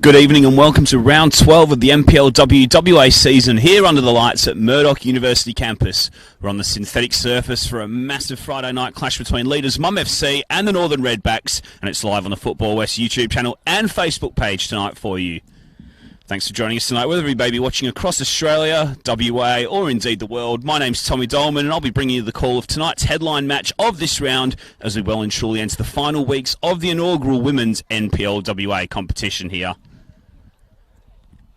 Good evening and welcome to round 12 of the NPLW WA season here under the lights at Murdoch University campus. We're on the synthetic surface for a massive Friday night clash between leaders Mum FC and the Northern Redbacks, and it's live on the Football West YouTube channel and Facebook page tonight for you. Thanks for joining us tonight, whether you may be watching across Australia, WA or indeed the world. My name's Tommy Dolman and I'll be bringing you the call of tonight's headline match of this round as we well and truly enter the final weeks of the inaugural Women's NPLWA competition here.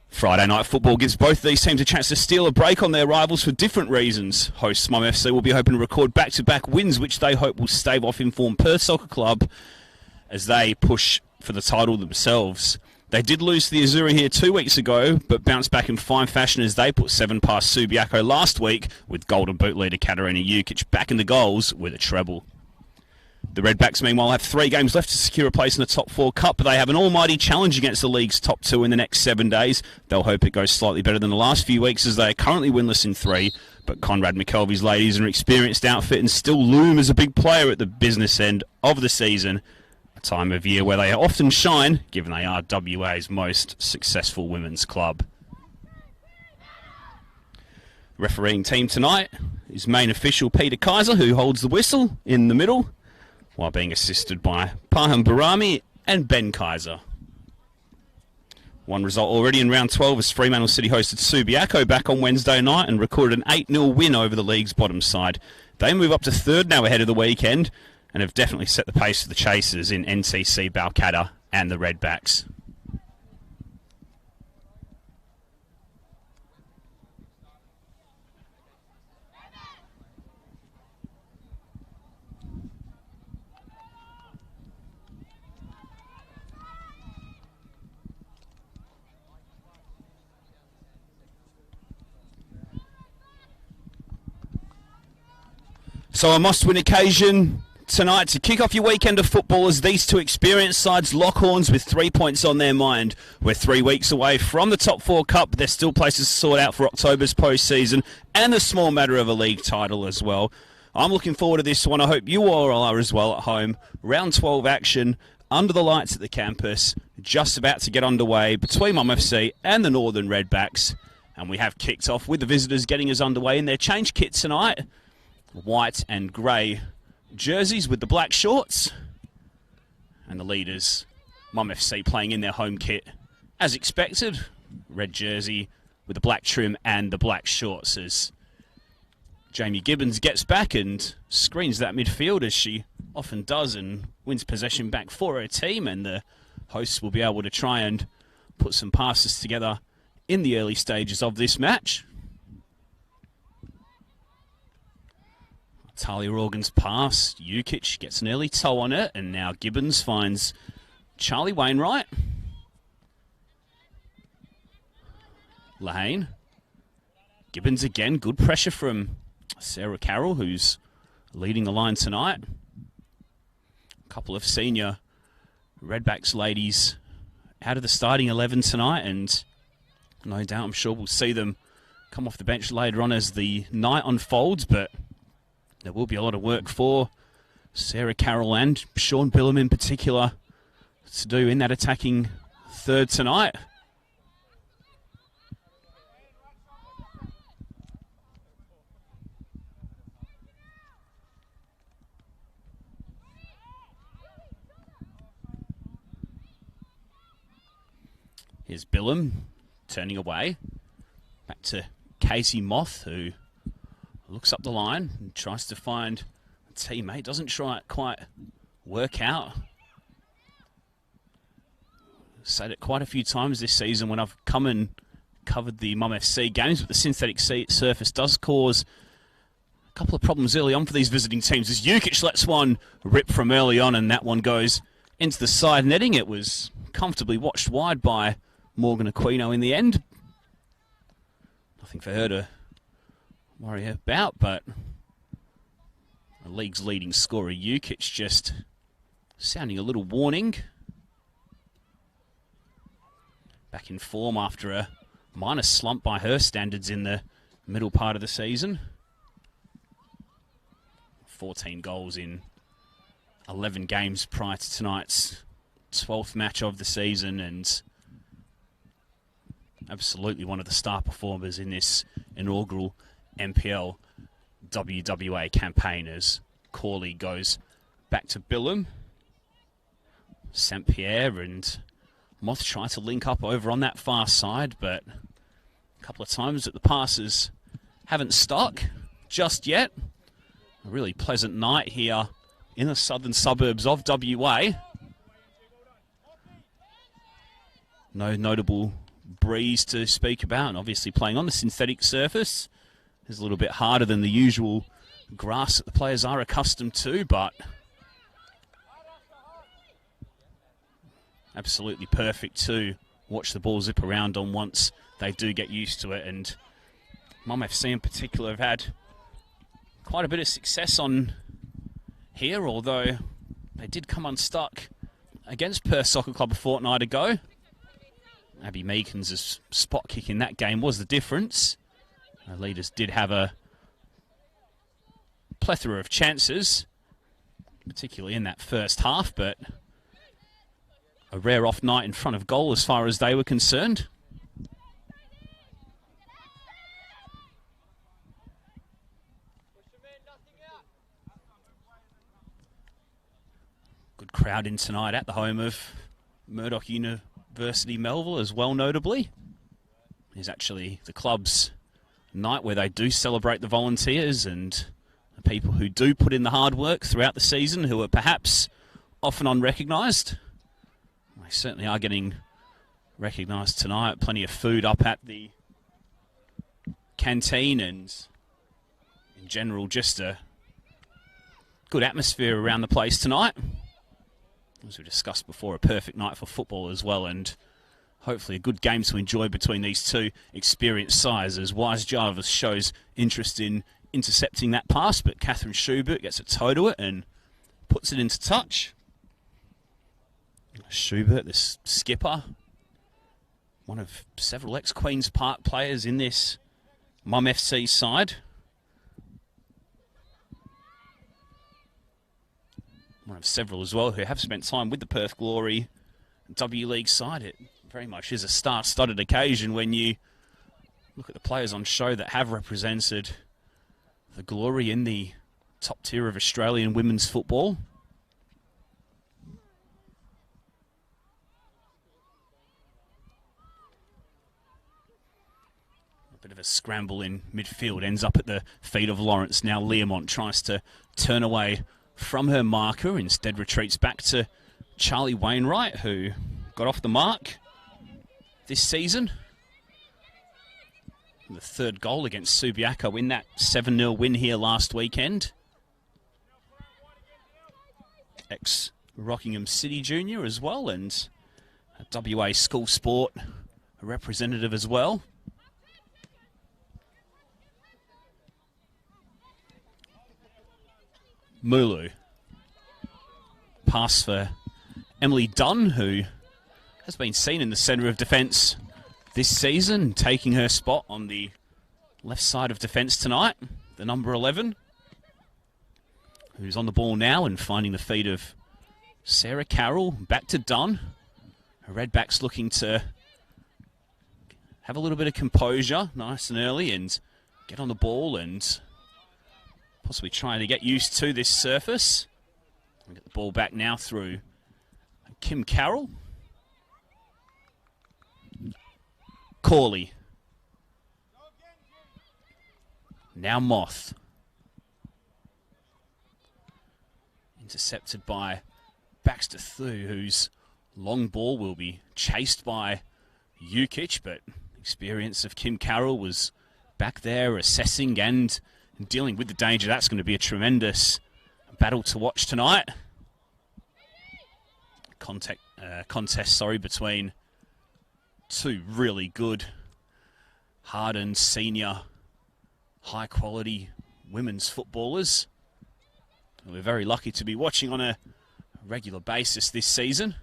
Friday night football gives both these teams a chance to steal a break on their rivals for different reasons. Hosts Mum FC will be hoping to record back-to-back wins, which they hope will stave off informed Perth Soccer Club as they push for the title themselves. They did lose to the Azura here 2 weeks ago, but bounced back in fine fashion as they put 7 past Subiaco last week, with Golden Boot leader Katarina Jukic back in the goals with a treble. The Redbacks, meanwhile, have 3 games left to secure a place in the top 4 cup, but they have an almighty challenge against the league's top 2 in the next 7 days. They'll hope it goes slightly better than the last few weeks as they are currently winless in 3, but Conrad McKelvey's ladies are an experienced outfit and still loom as a big player at the business end of the season, a time of year where they often shine, given they are WA's most successful women's club. Refereeing team tonight is main official Peter Kaiser, who holds the whistle in the middle, while being assisted by Paham Barami and Ben Kaiser. One result already in round 12 as Fremantle City hosted Subiaco back on Wednesday night and recorded an 8-0 win over the league's bottom side. They move up to 3rd now ahead of the weekend and have definitely set the pace for the chasers in NCC Balcatta and the Redbacks. So a must-win occasion tonight to kick off your weekend of football as these two experienced sides lock horns with 3 points on their mind. We're 3 weeks away from the top 4 cup, but there's still places to sort out for October's postseason and the small matter of a league title as well. I'm looking forward to this one. I hope you all are as well at home. Round 12 action under the lights at the campus, just about to get underway between Mum FC and the Northern Redbacks. And we have kicked off with the visitors getting us underway in their change kit tonight. White and grey jerseys with the black shorts, and the leaders, Mum FC, playing in their home kit as expected. Red jersey with the black trim and the black shorts as Jamie Gibbons gets back and screens that midfield as she often does and wins possession back for her team, and the hosts will be able to try and put some passes together in the early stages of this match. Talia Organ's pass, Jukic gets an early toe on it, and now Gibbons finds Charlie Wainwright. Lahane. Gibbons again, good pressure from Sarah Carroll, who's leading the line tonight. A couple of senior Redbacks ladies out of the starting 11 tonight, and no doubt I'm sure we'll see them come off the bench later on as the night unfolds, but there will be a lot of work for Sarah Carroll and Sean Billam in particular to do in that attacking third tonight. Here's Billam turning away. Back to Casey Moth, who looks up the line and tries to find a teammate. Doesn't quite work out. Said it quite a few times this season when I've come and covered the Mum FC games, but the synthetic surface does cause a couple of problems early on for these visiting teams as Jukic lets one rip from early on, and that one goes into the side netting. It was comfortably watched wide by Morgan Aquino in the end. Nothing for her to worry about, but the league's leading scorer, Jukic, just sounding a little warning. Back in form after a minor slump by her standards in the middle part of the season. 14 goals in 11 games prior to tonight's 12th match of the season, and Absolutely one of the star performers in this inaugural NPL WWA campaign as Corley goes back to Billum. St. Pierre and Moth try to link up over on that far side, but a couple of times that the passes haven't stuck just yet. A really pleasant night here in the southern suburbs of WA. No notable breeze to speak about, and obviously playing on the synthetic surface is a little bit harder than the usual grass that the players are accustomed to, but absolutely perfect to watch the ball zip around on once they do get used to it. And Mum FC in particular have had quite a bit of success on here, although they did come unstuck against Perth Soccer Club a fortnight ago. Abby Meekins' spot kick in that game was the difference. Our leaders did have a plethora of chances, particularly in that first half, but a rare off night in front of goal as far as they were concerned. Good crowd in tonight at the home of Murdoch University Melville as well, notably. It's actually the club's night where they do celebrate the volunteers and the people who do put in the hard work throughout the season, who are perhaps often unrecognised. They certainly are getting recognised tonight. Plenty of food up at the canteen, and in general just a good atmosphere around the place tonight. As we discussed before, a perfect night for football as well, and hopefully a good game to enjoy between these two experienced sides, as Wise Jarvis shows interest in intercepting that pass, but Catherine Schubert gets a toe to it and puts it into touch. Schubert, the skipper, one of several ex-Queen's Park players in this Mum FC side. One of several as well who have spent time with the Perth Glory W League side. It very much is a star-studded occasion when you look at the players on show that have represented the Glory in the top tier of Australian women's football. A bit of a scramble in midfield, ends up at the feet of Lawrence. Now Learmont tries to turn away from her marker, instead retreats back to Charlie Wainwright, who got off the mark this season. The third goal against Subiaco in that 7-0 win here last weekend. Ex-Rockingham City Junior as well, and a WA school sport representative as well. Mulu. Pass for Emily Dunn, who has been seen in the centre of defence this season, taking her spot on the left side of defence tonight. The number 11, who's on the ball now and finding the feet of Sarah Carroll. Back to Dunn. Her Redbacks looking to have a little bit of composure nice and early and get on the ball and possibly trying to get used to this surface. We get the ball back now through Kim Carroll. Corley. Now Moth. Intercepted by Baxter Thu, whose long ball will be chased by Ukic, but experience of Kim Carroll was back there assessing and dealing with the danger. That's going to be a tremendous battle to watch tonight. Contest between two really good, hardened, senior, high-quality women's footballers. We're very lucky to be watching on a regular basis this season.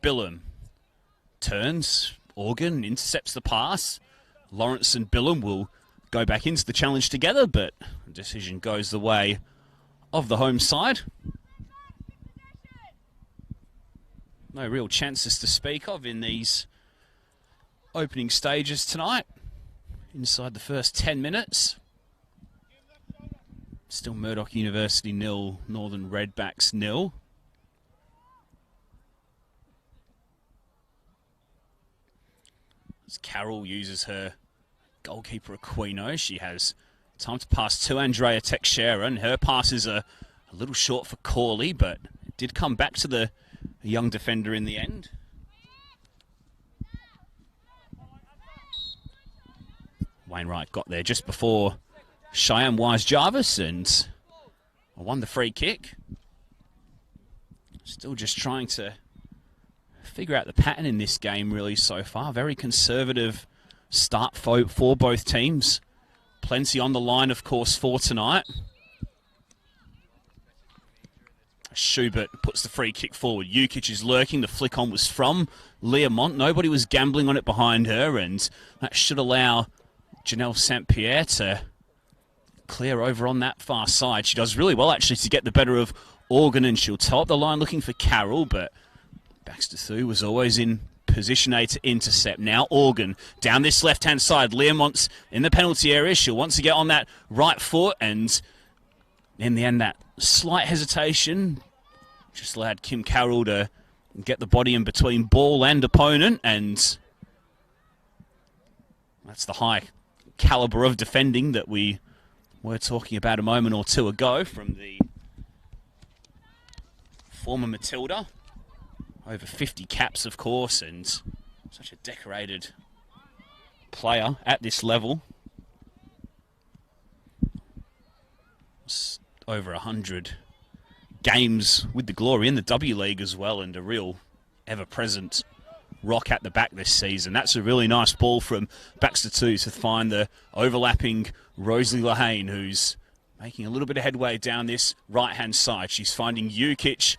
Billum turns, Organ intercepts the pass. Lawrence and Billum will go back into the challenge together, but the decision goes the way of the home side. No real chances to speak of in these opening stages tonight. Inside the first 10 minutes. Still Murdoch University 0, Northern Redbacks 0. As Carroll uses her goalkeeper Aquino, she has time to pass to Andrea Teixeira, and her passes are a little short for Corley, but it did come back to the young defender in the end. Wainwright got there just before Cheyenne Wise-Jarvis and won the free kick. Still just trying to figure out the pattern in this game really so far. Very conservative start for both teams. Plenty on the line, of course, for tonight. Schubert puts the free kick forward. Jukic is lurking. The flick on was from Learmont. Nobody was gambling on it behind her, and that should allow Janelle St. Pierre to clear over on that far side. She does really well, actually, to get the better of Organ, and she'll toe up the line looking for Carroll, but Baxter Thu was always in position A to intercept. Now Organ down this left-hand side. Learmont's in the penalty area. She'll want to get on that right foot, and in the end, that slight hesitation just allowed Kim Carroll to get the body in between ball and opponent, and that's the high caliber of defending that we were talking about a moment or two ago from the former Matilda. Over 50 caps, of course, and such a decorated player at this level. It's over 100 games with the Glory in the W League as well, and a real ever-present rock at the back this season. That's a really nice ball from Baxter Thu to find the overlapping Rosalie Lahane, who's making a little bit of headway down this right-hand side. She's finding Jukic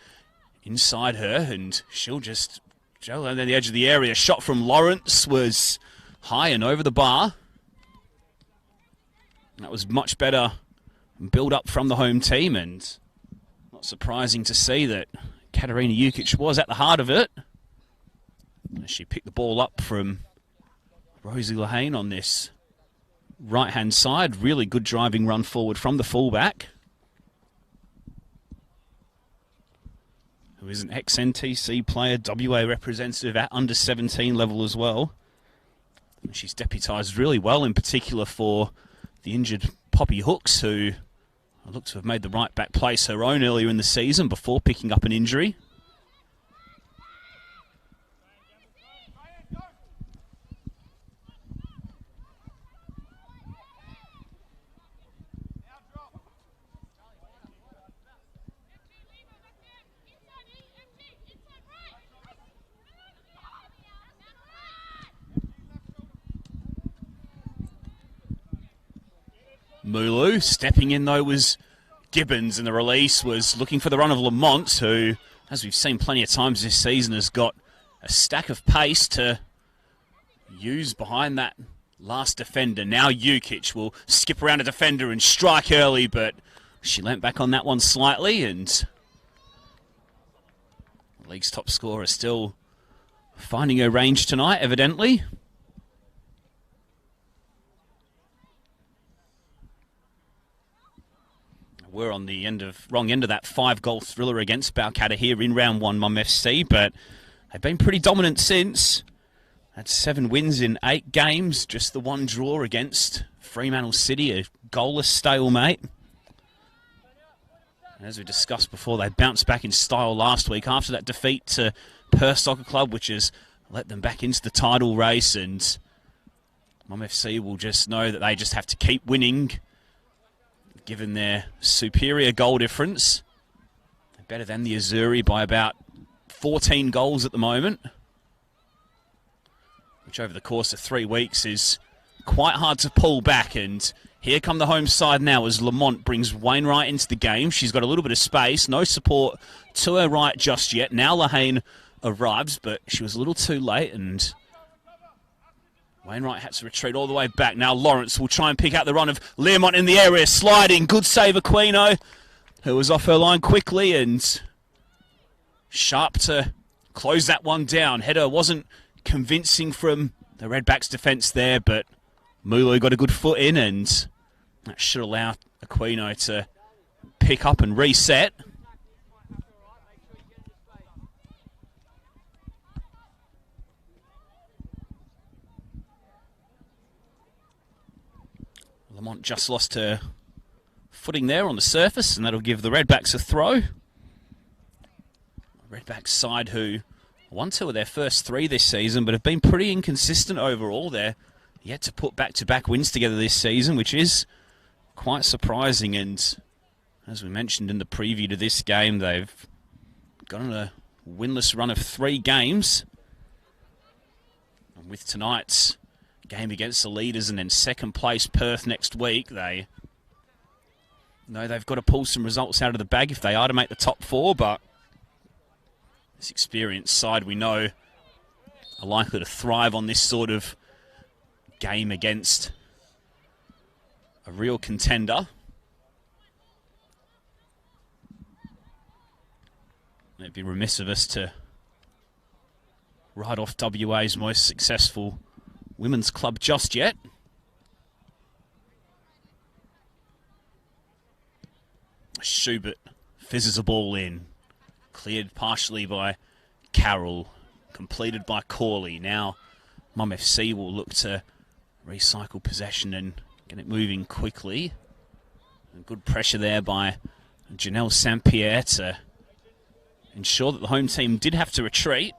inside her, and she'll just go down the edge of the area. Shot from Lawrence was high and over the bar. That was much better build up from the home team, and not surprising to see that Katarina Jukic was at the heart of it. She picked the ball up from Rosie Lahane on this right-hand side. Really good driving run forward from the fullback, who is an ex-NTC player, WA representative at under-17 level as well. And she's deputised really well, in particular for the injured Poppy Hooks, who look to have made the right-back place her own earlier in the season before picking up an injury. Mulu stepping in, though, was Gibbons, and the release was looking for the run of Lamont, who, as we've seen plenty of times this season, has got a stack of pace to use behind that last defender. Now Jukic will skip around a defender and strike early, but she leant back on that one slightly, and the league's top scorer still finding her range tonight, evidently. We're on the wrong end of that 5-goal thriller against Balcatta here in round 1, Mum FC, but they've been pretty dominant since. Had 7 wins in 8 games, just the one draw against Fremantle City, a goalless stalemate. As we discussed before, they bounced back in style last week after that defeat to Perth Soccer Club, which has let them back into the title race, and Mum FC will just know that they just have to keep winning. Given their superior goal difference, they're better than the Azzurri by about 14 goals at the moment, which over the course of 3 weeks is quite hard to pull back. And here come the home side now as Lamont brings Wainwright into the game. She's got a little bit of space, no support to her right just yet. Now Lahane arrives, but she was a little too late, and Wainwright had to retreat all the way back. Now Lawrence will try and pick out the run of Learmont in the area. Sliding. Good save Aquino, who was off her line quickly, and sharp to close that one down. Header wasn't convincing from the Redbacks defence there, but Mulu got a good foot in, and that should allow Aquino to pick up and reset. Lamont just lost her footing there on the surface, and that'll give the Redbacks a throw. Redbacks side who won 2 of their first 3 this season, but have been pretty inconsistent overall. They're yet to put back-to-back wins together this season, which is quite surprising. And as we mentioned in the preview to this game, they've got on a winless run of 3 games. And with tonight's game against the leaders and then second place Perth next week, they know they've got to pull some results out of the bag if they are to make the top 4, but this experienced side we know are likely to thrive on this sort of game against a real contender. It'd be remiss of us to write off WA's most successful women's club just yet. Schubert fizzes a ball in. Cleared partially by Carroll. Completed by Corley. Now Mum FC will look to recycle possession and get it moving quickly. And good pressure there by Janelle St. Pierre to ensure that the home team did have to retreat.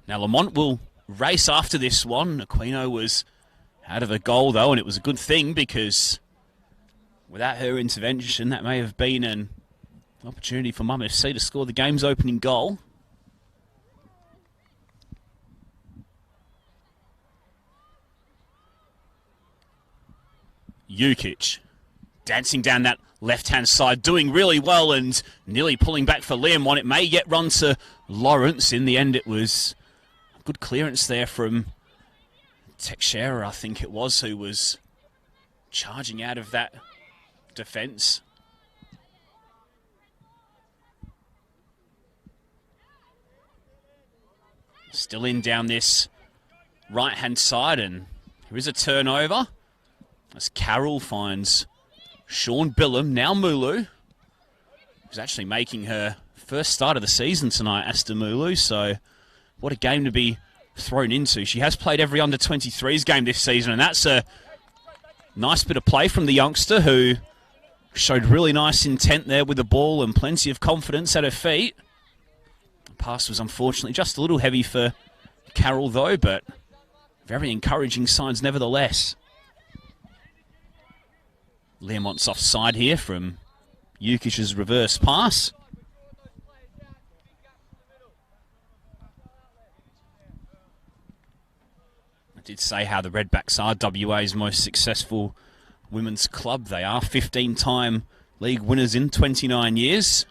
Now Lamont will race after this one. Aquino was out of a goal though, and it was a good thing because without her intervention, that may have been an opportunity for Mum FC to score the game's opening goal. Jukic dancing down that left-hand side, doing really well and nearly pulling back for Liam. It may get run to Lawrence. In the end, it was a good clearance there from Teixeira, I think it was, who was charging out of that defence. Still in down this right-hand side, and there is a turnover as Carroll finds Sean Billam, now Mulu, who's actually making her first start of the season tonight, Asta Mulu, so what a game to be thrown into. She has played every under-23s game this season, and that's a nice bit of play from the youngster who showed really nice intent there with the ball and plenty of confidence at her feet. The pass was unfortunately just a little heavy for Carroll though, but very encouraging signs nevertheless. Learmont's offside here from Jukic's reverse pass. I did say how the Redbacks are WA's most successful women's club. They are 15-time league winners in 29 years.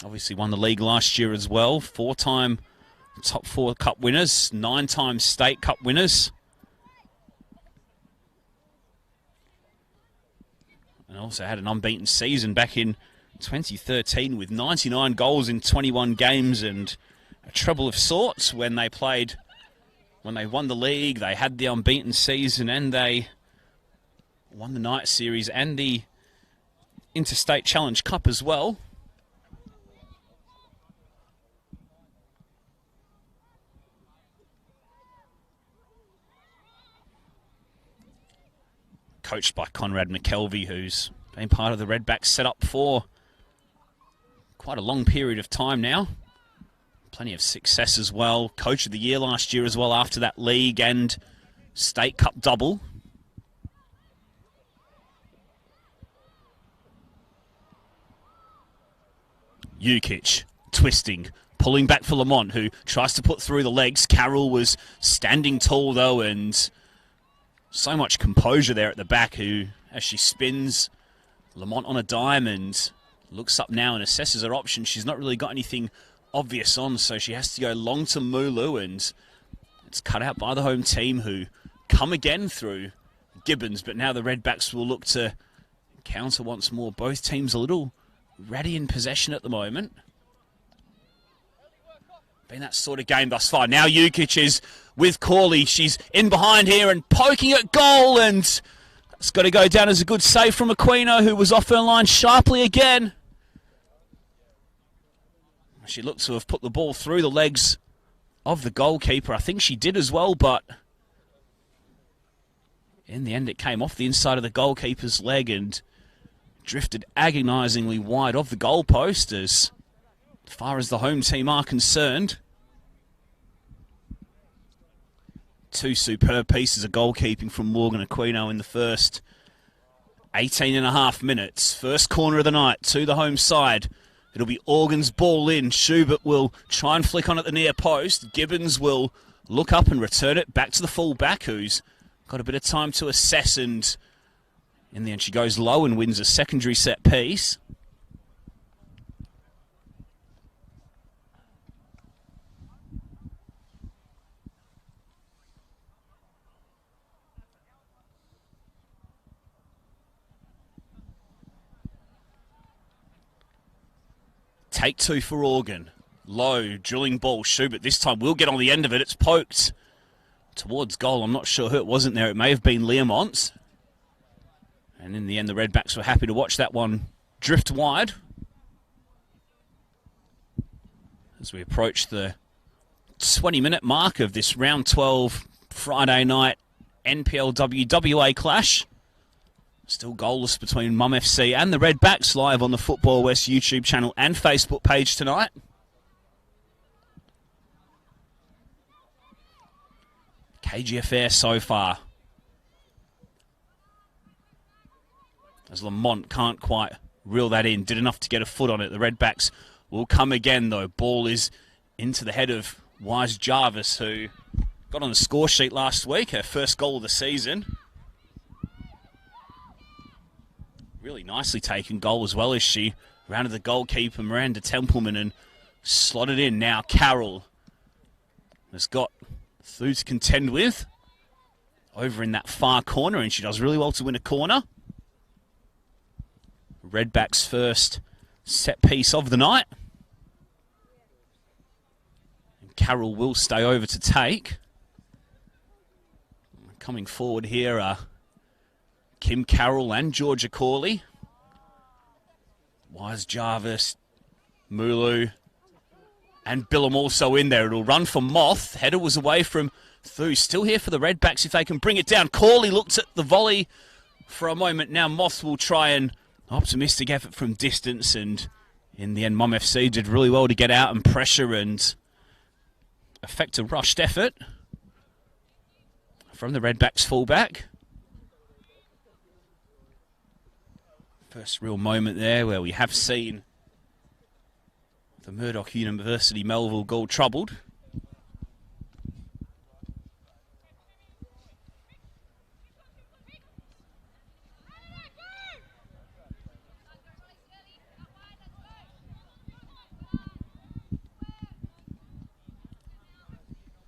Obviously won the league last year as well. 4-time top 4 cup winners, 9-time state cup winners. And also had an unbeaten season back in 2013 with 99 goals in 21 games and a treble of sorts when they won the league. They had the unbeaten season and they won the night series and the Interstate Challenge Cup as well. Coached by Conrad McKelvey, who's been part of the Redbacks setup for quite a long period of time now. Plenty of success as well. Coach of the Year last year as well after that league and State Cup double. Jukic twisting, pulling back for Lamont, who tries to put through the legs. Carroll was standing tall though, and so much composure there at the back, who as she spins. Lamont on a dime and looks up now and assesses her options. She's not really got anything obvious on, so she has to go long to Mulu, and it's cut out by the home team, who come again through Gibbons, but now the Redbacks will look to counter once more. Both teams a little ratty in possession at the moment. Been that sort of game thus far. Now Jukic is with Corley. She's in behind here and poking at goal, and it's got to go down as a good save from Aquino, who was off her line sharply again. She looked to have put the ball through the legs of the goalkeeper. I think she did as well, but in the end it came off the inside of the goalkeeper's leg and drifted agonisingly wide of the goalpost as far as the home team are concerned. Two superb pieces of goalkeeping from Morgan Aquino in the first 18.5 minutes. First corner of the night to the home side. It'll be Organ's ball in. Schubert will try and flick on at the near post. Gibbons will look up and return it back to the full-back, who's got a bit of time to assess, and in the end she goes low and wins a secondary set piece. Take two for Organ. Low, drilling ball. Schubert this time will get on the end of it. It's poked towards goal. I'm not sure who it wasn't there. It may have been Learmont. And in the end, the Redbacks were happy to watch that one drift wide. As we approach the 20-minute mark of this round 12 Friday night NPLW WA clash. Still goalless between Mum FC and the Redbacks, live on the Football West YouTube channel and Facebook page tonight. Cagey affair so far, as Lamont can't quite reel that in. Did enough to get a foot on it. The Redbacks will come again, though. Ball is into the head of Wise Jarvis, who got on the score sheet last week, her first goal of the season. Really nicely taken goal as well, as she rounded the goalkeeper, Miranda Templeman, and slotted in. Now Carroll has got Thu to contend with over in that far corner, and she does really well to win a corner. Redback's first set piece of the night. And Carroll will stay over to take. Coming forward here are Kim Carroll and Georgia Corley. Wise Jarvis, Mulu, and Billum also in there. It'll run for Moth. Header was away from Thu. Still here for the Redbacks if they can bring it down. Corley looks at the volley for a moment. Now Moth will try an optimistic effort from distance, and in the end Mum FC did really well to get out and pressure and effect a rushed effort from the Redbacks fullback. First real moment there where we have seen the Murdoch University Melville goal troubled.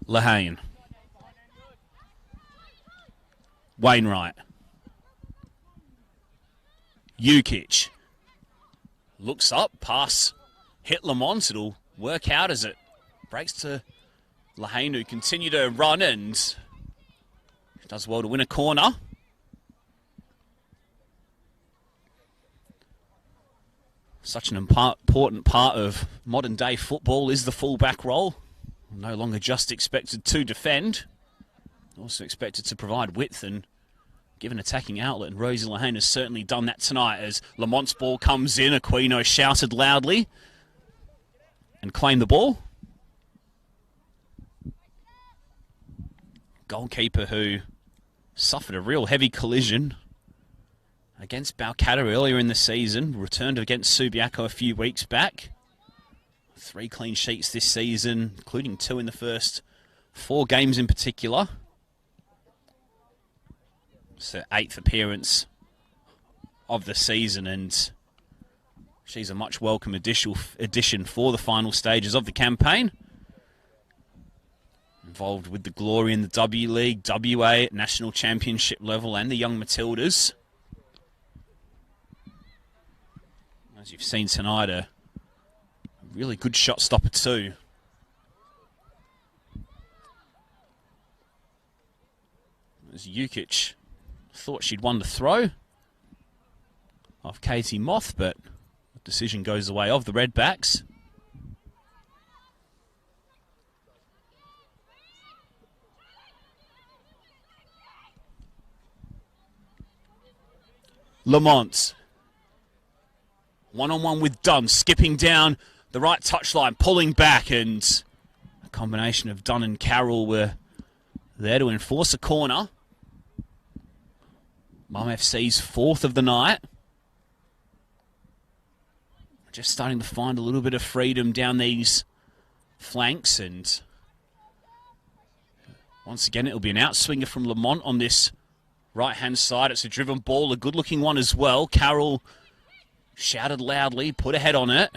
Lehane. Wainwright. Jukic. Looks up, pass hit Lamont. It'll work out as it breaks to Lehane, who continue to run and does well to win a corner. Such an important part of modern day football is the full-back role. No longer just expected to defend, also expected to provide width and give an attacking outlet, and Rosie Lehane has certainly done that tonight. As Lamont's ball comes in, Aquino shouted loudly and claimed the ball. Goalkeeper who suffered a real heavy collision against Balcatta earlier in the season, returned against Subiaco a few weeks back. 3 clean sheets this season, including 2 in the first 4 games in particular. So 8th appearance of the season, and she's a much welcome addition for the final stages of the campaign. Involved with the Glory in the W League, WA National Championship level, and the Young Matildas. As you've seen tonight, a really good shot stopper too. As U20's thought she'd won the throw off Katie Moth, but the decision goes the way of the Redbacks. Lamont, one-on-one with Dunn, skipping down the right touchline, pulling back, and a combination of Dunn and Carroll were there to enforce a corner. Mum FC's fourth of the night. Just starting to find a little bit of freedom down these flanks, and once again it'll be an outswinger from Lamont on this right-hand side. It's a driven ball, a good-looking one as well. Carroll shouted loudly, put a head on it.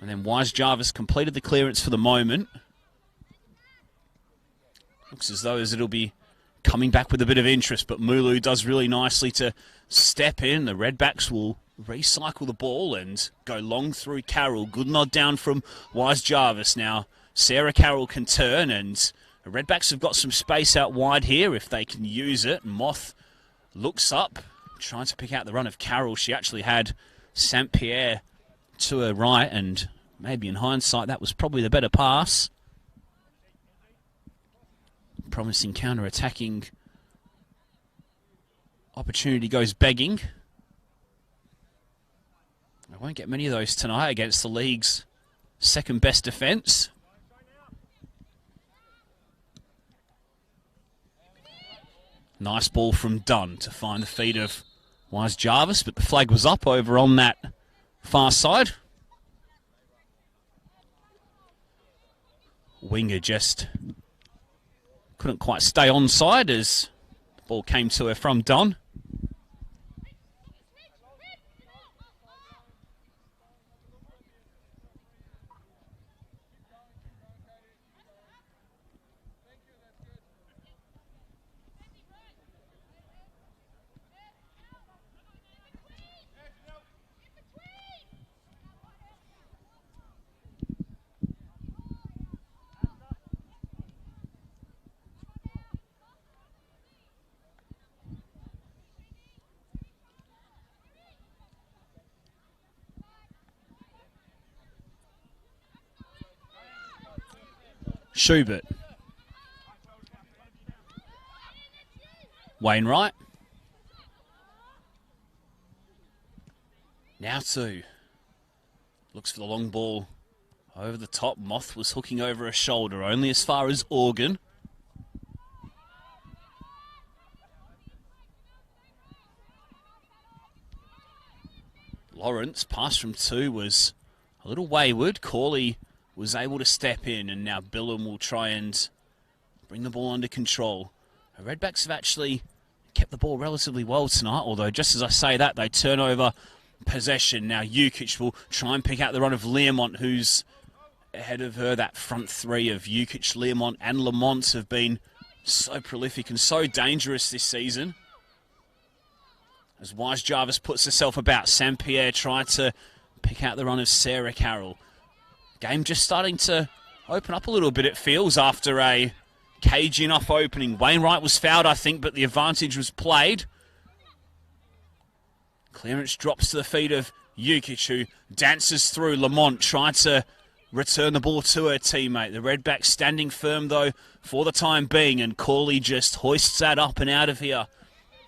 And then Wise Jarvis completed the clearance for the moment. Looks as though it'll be coming back with a bit of interest, but Mulu does really nicely to step in. The Redbacks will recycle the ball and go long through Carroll. Good nod down from Wise Jarvis. Now Sarah Carroll can turn, and the Redbacks have got some space out wide here if they can use it. Moth looks up, trying to pick out the run of Carroll. She actually had St. Pierre to her right, and maybe in hindsight that was probably the better pass. Promising counter-attacking opportunity goes begging. I won't get many of those tonight against the league's second best defence. Nice ball from Dunn to find the feet of Wise Jarvis, but the flag was up over on that far side. Winger just couldn't quite stay onside as the ball came to her from Dunn. Schubert. Wainwright. Now two. Looks for the long ball over the top. Moth was hooking over her shoulder, only as far as Organ. Lawrence, pass from two, was a little wayward. Corley was able to step in, and now Billum will try and bring the ball under control. The Redbacks have actually kept the ball relatively well tonight, although just as I say that, they turn over possession. Now U20's will try and pick out the run of Learmont, who's ahead of her. That front three of U20's, Learmont and Lamont have been so prolific and so dangerous this season. As Wise Jarvis puts herself about, St. Pierre tried to pick out the run of Sarah Carroll. Game just starting to open up a little bit, it feels, after a cagey enough opening. Wainwright was fouled, I think, but the advantage was played. Clearance drops to the feet of U20's, who dances through. Lamont tried to return the ball to her teammate. The Redbacks standing firm, though, for the time being, and Corley just hoists that up and out of here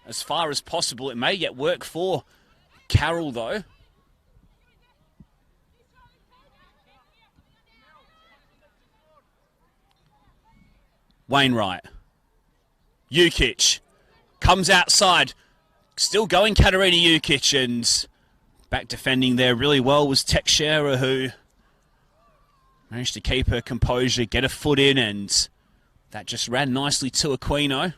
as far as possible. It may yet work for Carroll, though. Wainwright. U20's comes outside. Still going, Katerina U20's, and back defending there really well was Teixeira, who managed to keep her composure, get a foot in, and that just ran nicely to Aquino.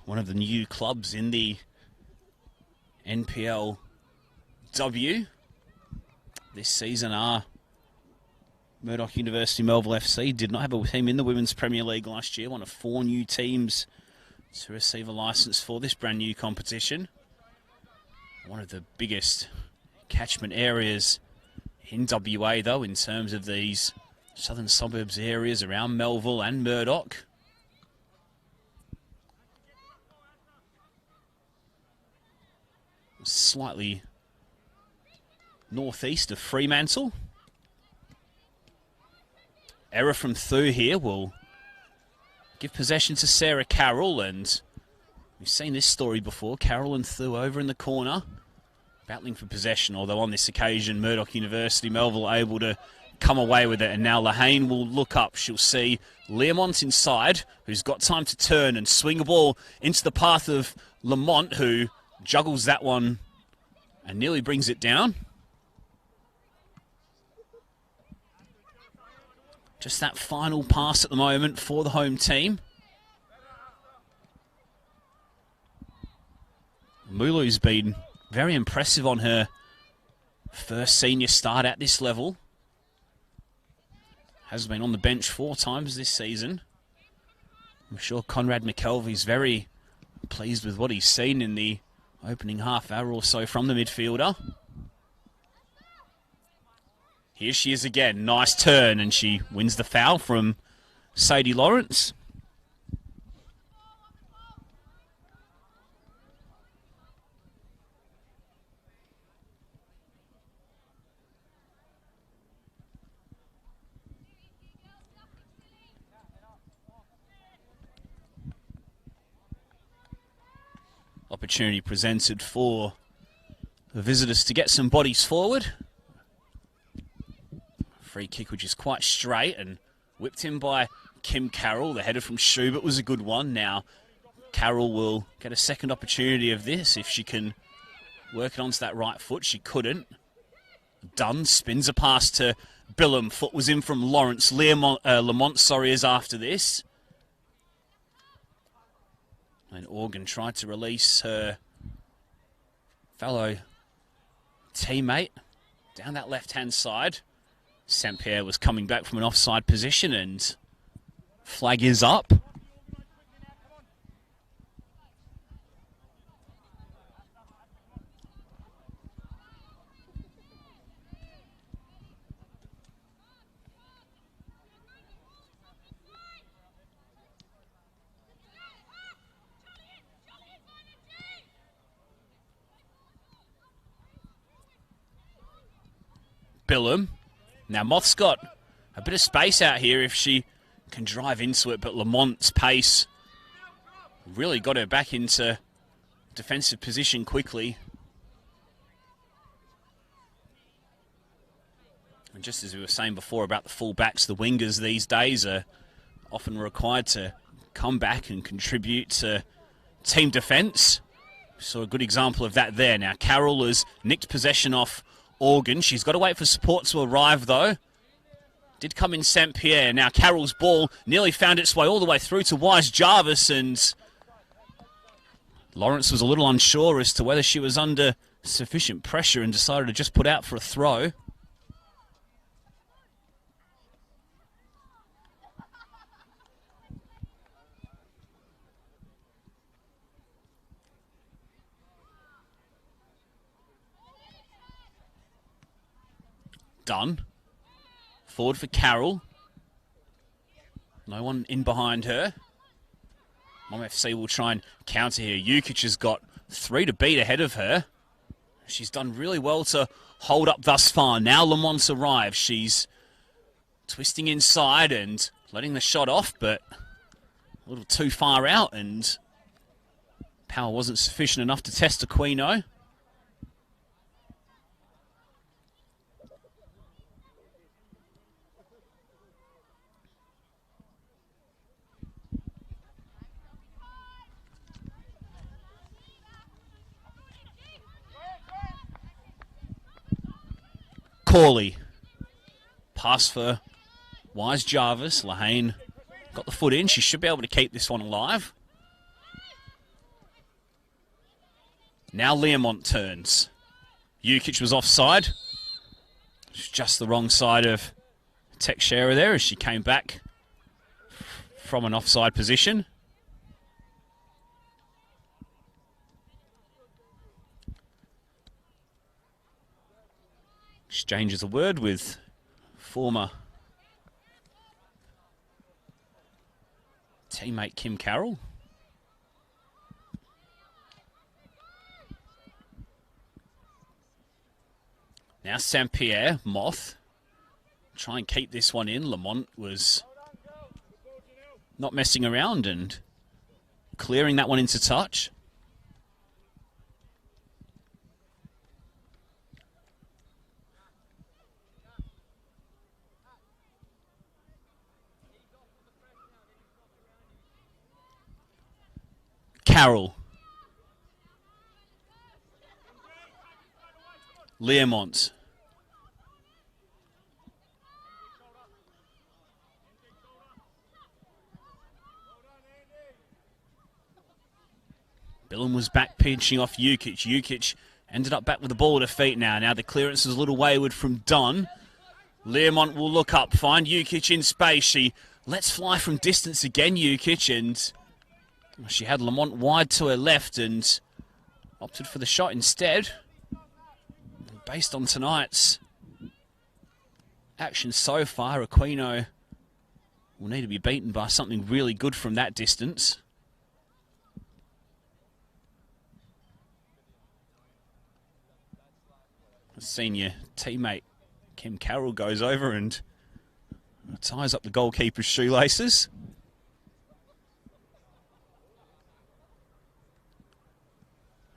one of the new clubs in the NPLW this season are Murdoch University Melville FC. Did not have a team in the Women's Premier League last year. One of 4 new teams to receive a licence for this brand new competition. One of the biggest catchment areas in WA, though, in terms of these southern suburbs areas around Melville and Murdoch. Slightly northeast of Fremantle. Error from Thu here will give possession to Sarah Carroll, and we've seen this story before. Carroll and Thu over in the corner, battling for possession, although on this occasion Murdoch University Melville able to come away with it. And now Lahane will look up. She'll see Learmont inside, who's got time to turn and swing a ball into the path of Lamont, who juggles that one and nearly brings it down. Just that final pass at the moment for the home team. Mulu's been very impressive on her first senior start at this level. Has been on the bench 4 times this season. I'm sure Conrad McKelvey's very pleased with what he's seen in the opening half hour or so from the midfielder. Here she is again. Nice turn, and she wins the foul from Sadie Lawrence. Opportunity presented for the visitors to get some bodies forward. Free kick, which is quite straight and whipped in by Kim Carroll. The header from Schubert was a good one. Now Carroll will get a second opportunity of this if she can work it onto that right foot. She couldn't. Dunn spins a pass to Billum. Foot was in from Lawrence. Lamont is after this. And Organ tried to release her fellow teammate down that left-hand side. St. Pierre was coming back from an offside position, and flag is up. Billum. Now Moth's got a bit of space out here if she can drive into it, but Lamont's pace really got her back into defensive position quickly. And just as we were saying before about the full-backs, the wingers these days are often required to come back and contribute to team defence. Saw a good example of that there. Now Carroll has nicked possession off Organ. She's got to wait for support to arrive, though. Did come in St. Pierre. Now Carroll's ball nearly found its way all the way through to Wise Jarvis, and Lawrence was a little unsure as to whether she was under sufficient pressure and decided to just put out for a throw. Done. Forward for Carroll. No one in behind her. Mom FC will try and counter here. Jukic has got 3 to beat ahead of her. She's done really well to hold up thus far. Now Lamont's arrived. She's twisting inside and letting the shot off, but a little too far out, and power wasn't sufficient enough to test Aquino. Corley. Pass for Wise Jarvis. Lahane got the foot in. She should be able to keep this one alive. Now Learmont turns. Jukic was offside. It's just the wrong side of Teixeira there as she came back from an offside position. Exchanges a word with former teammate Kim Carroll. Now St. Pierre, Moth, try and keep this one in. Lamont was not messing around and clearing that one into touch. Carroll. Learmont. Billen was back pinching off Jukic. Jukic ended up back with the ball at her feet now. Now the clearance is a little wayward from Dunn. Learmont will look up, find Jukic in space. She lets fly from distance again, Jukic, and she had Lamont wide to her left and opted for the shot instead. Based on tonight's action so far, Aquino will need to be beaten by something really good from that distance. Senior teammate Kim Carroll goes over and ties up the goalkeeper's shoelaces.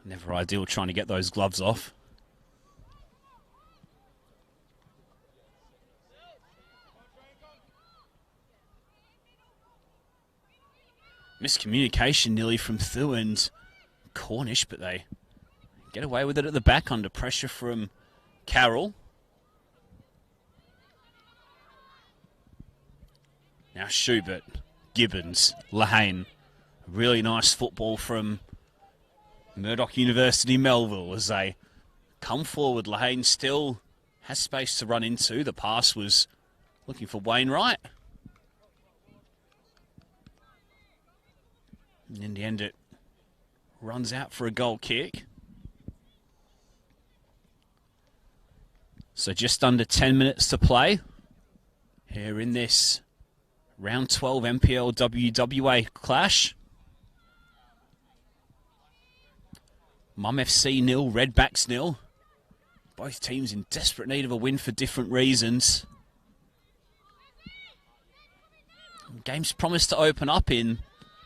Never ideal trying to get those gloves off. Miscommunication nearly from Thu and Cornish, but they get away with it at the back under pressure from Carroll. Now Schubert, Gibbons, Lehane. Really nice football from Murdoch University, Melville, as they come forward. Lehane still has space to run into. The pass was looking for Wainwright. And in the end, it runs out for a goal kick. So just under 10 minutes to play here in this round 12 NPLW WA clash. Mum FC 0, Redbacks 0. Both teams in desperate need of a win for different reasons. Game's promised to open up in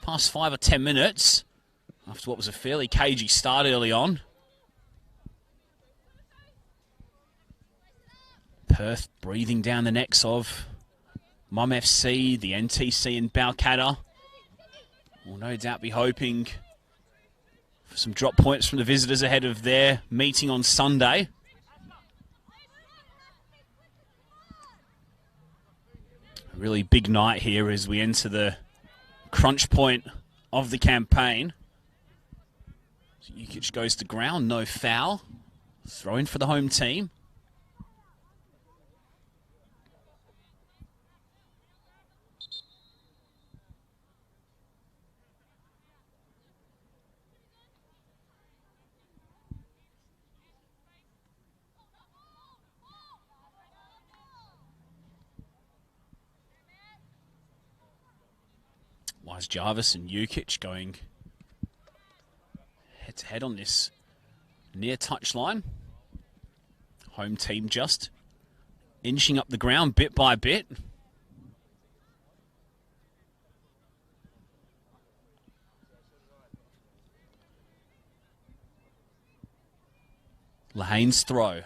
past 5 or 10 minutes after what was a fairly cagey start early on. Perth breathing down the necks of Mum FC, the NTC and Balcatta. Will no doubt be hoping for some drop points from the visitors ahead of their meeting on Sunday. A really big night here as we enter the crunch point of the campaign. Jukic goes to ground, no foul. Throw in for the home team. Wise Jarvis and Jukic going head-to-head on this near touchline. Home team just inching up the ground bit by bit. Lehane's throw.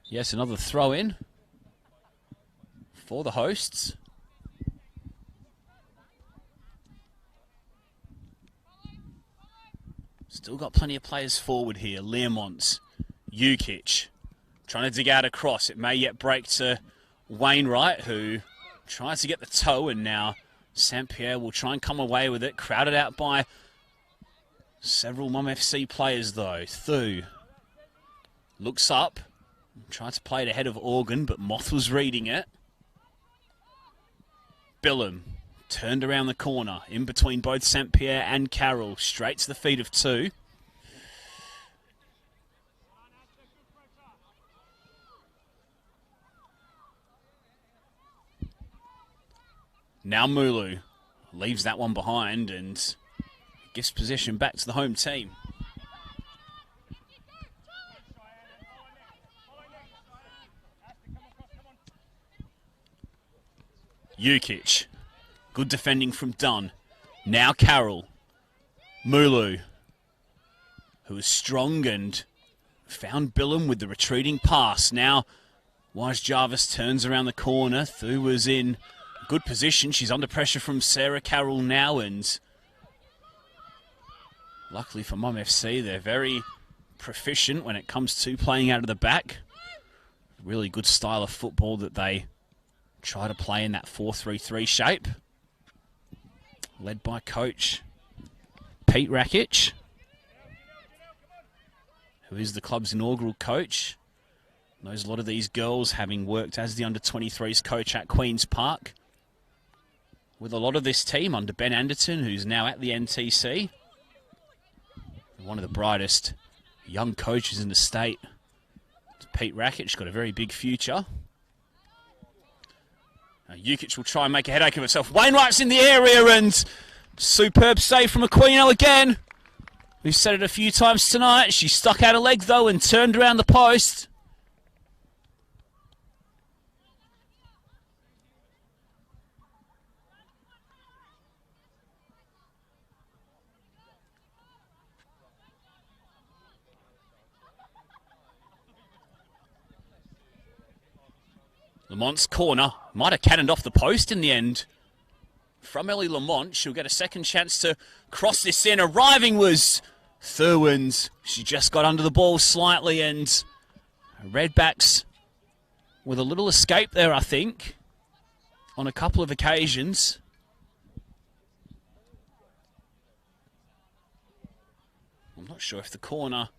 Yes, another throw in for the hosts. Still got plenty of players forward here. Learmont, Jukic, Trying to dig out across. It may yet break to Wainwright, who tries to get the toe, and now St. Pierre will try and come away with it. Crowded out by several Mum FC players, though. Thu looks up, tried to play it ahead of Organ, but Moth was reading it. Billum turned around the corner, in between both St. Pierre and Carroll, straight to the feet of Thu. Now Mulu leaves that one behind and gives possession back to the home team. Jukic. Good defending from Dunn. Now Carroll. Mulu, who is strong and found Billum with the retreating pass. Now Wise Jarvis turns around the corner. Thu was in good position. She's under pressure from Sarah Carroll now, and luckily for Mum FC, they're very proficient when it comes to playing out of the back. Really good style of football that they try to play in that 4-3-3 shape. Led by coach Pete Rakic, who is the club's inaugural coach. Knows a lot of these girls, having worked as the under-23s coach at Queen's Park. With a lot of this team under Ben Anderton, who's now at the NTC. One of the brightest young coaches in the state. Pete Rakic got a very big future. Now, Jukic will try and make a headache of herself. Wainwright's in the area, and superb save from Aquino again. We've said it a few times tonight. She stuck out a leg, though, and turned around the post. Lamont's corner might have cannoned off the post in the end. From Ellie Lamont, she'll get a second chance to cross this in. Arriving was Thurwins. She just got under the ball slightly, and Redbacks with a little escape there, I think, on a couple of occasions. I'm not sure if the corner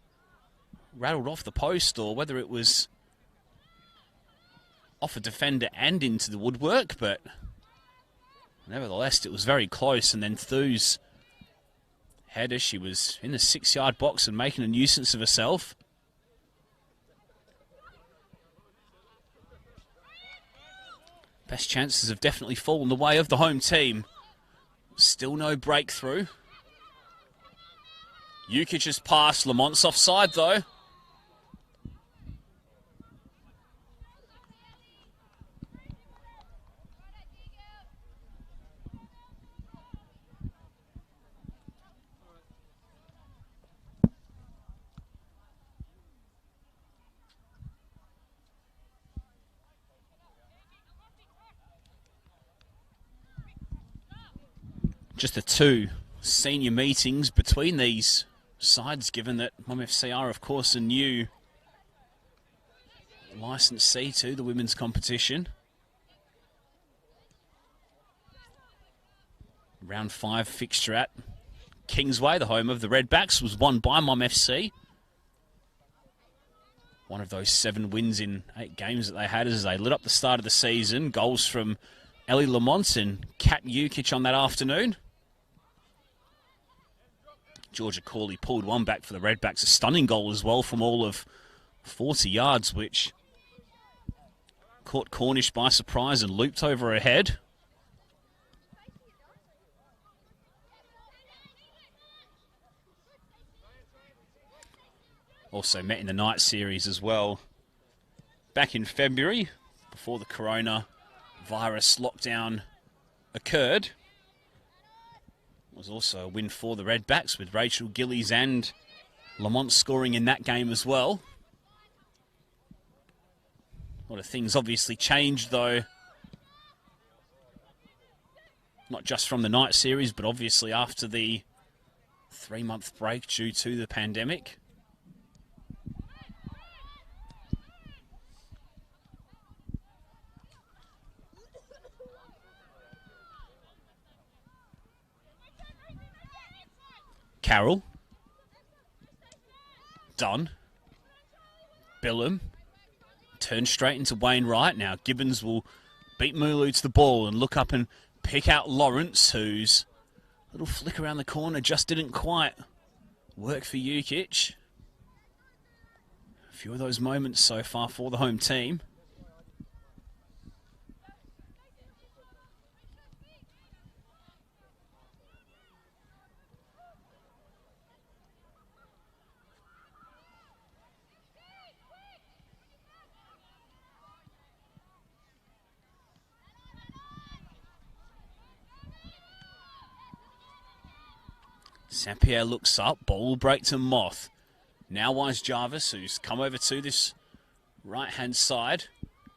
rattled off the post or whether it was off a defender and into the woodwork, but nevertheless, it was very close. And then Thu's header, she was in the 6-yard box and making a nuisance of herself. Best chances have definitely fallen the way of the home team. Still no breakthrough. Jukic's pass, Lamont's offside though. Just the two senior meetings between these sides, given that Mum FC are, of course, a new licensee to the women's competition. Round 5 fixture at Kingsway, the home of the Redbacks, was won by Mum FC. One of those 7 wins in 8 games that they had as they lit up the start of the season. Goals from Ellie Lamont and Kat Jukic on that afternoon. Georgia Corley pulled one back for the Redbacks. A stunning goal as well from all of 40 yards, which caught Cornish by surprise and looped over her head. Also met in the night series as well. Back in February, before the coronavirus lockdown occurred. Was also a win for the Redbacks, with Rachel Gillies and Lamont scoring in that game as well. A lot of things obviously changed though. Not just from the night series, but obviously after the 3-month break due to the pandemic. Carroll. Dunn. Billum. Turns straight into Wainwright. Now Gibbons will beat Mulu to the ball and look up and pick out Lawrence, whose little flick around the corner just didn't quite work for Jukic. A few of those moments so far for the home team. St. Pierre looks up, ball will break to Moth. Now Wise Jarvis, who's come over to this right-hand side.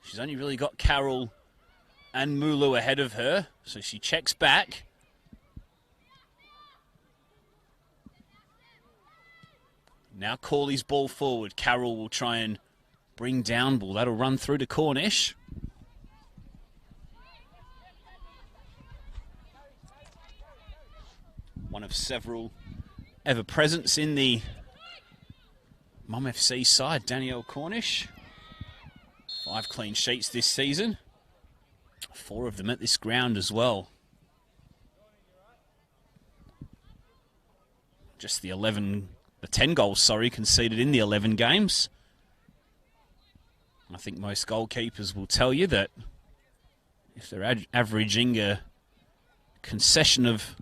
She's only really got Carroll and Mulu ahead of her, so she checks back. Now Corley's ball forward. Carroll will try and bring down ball. That'll run through to Cornish. One of several ever presents in the Mum FC side, Danielle Cornish. 5 clean sheets this season. 4 of them at this ground as well. Just the 10 goals, conceded in the 11 games. I think most goalkeepers will tell you that if they're averaging a concession of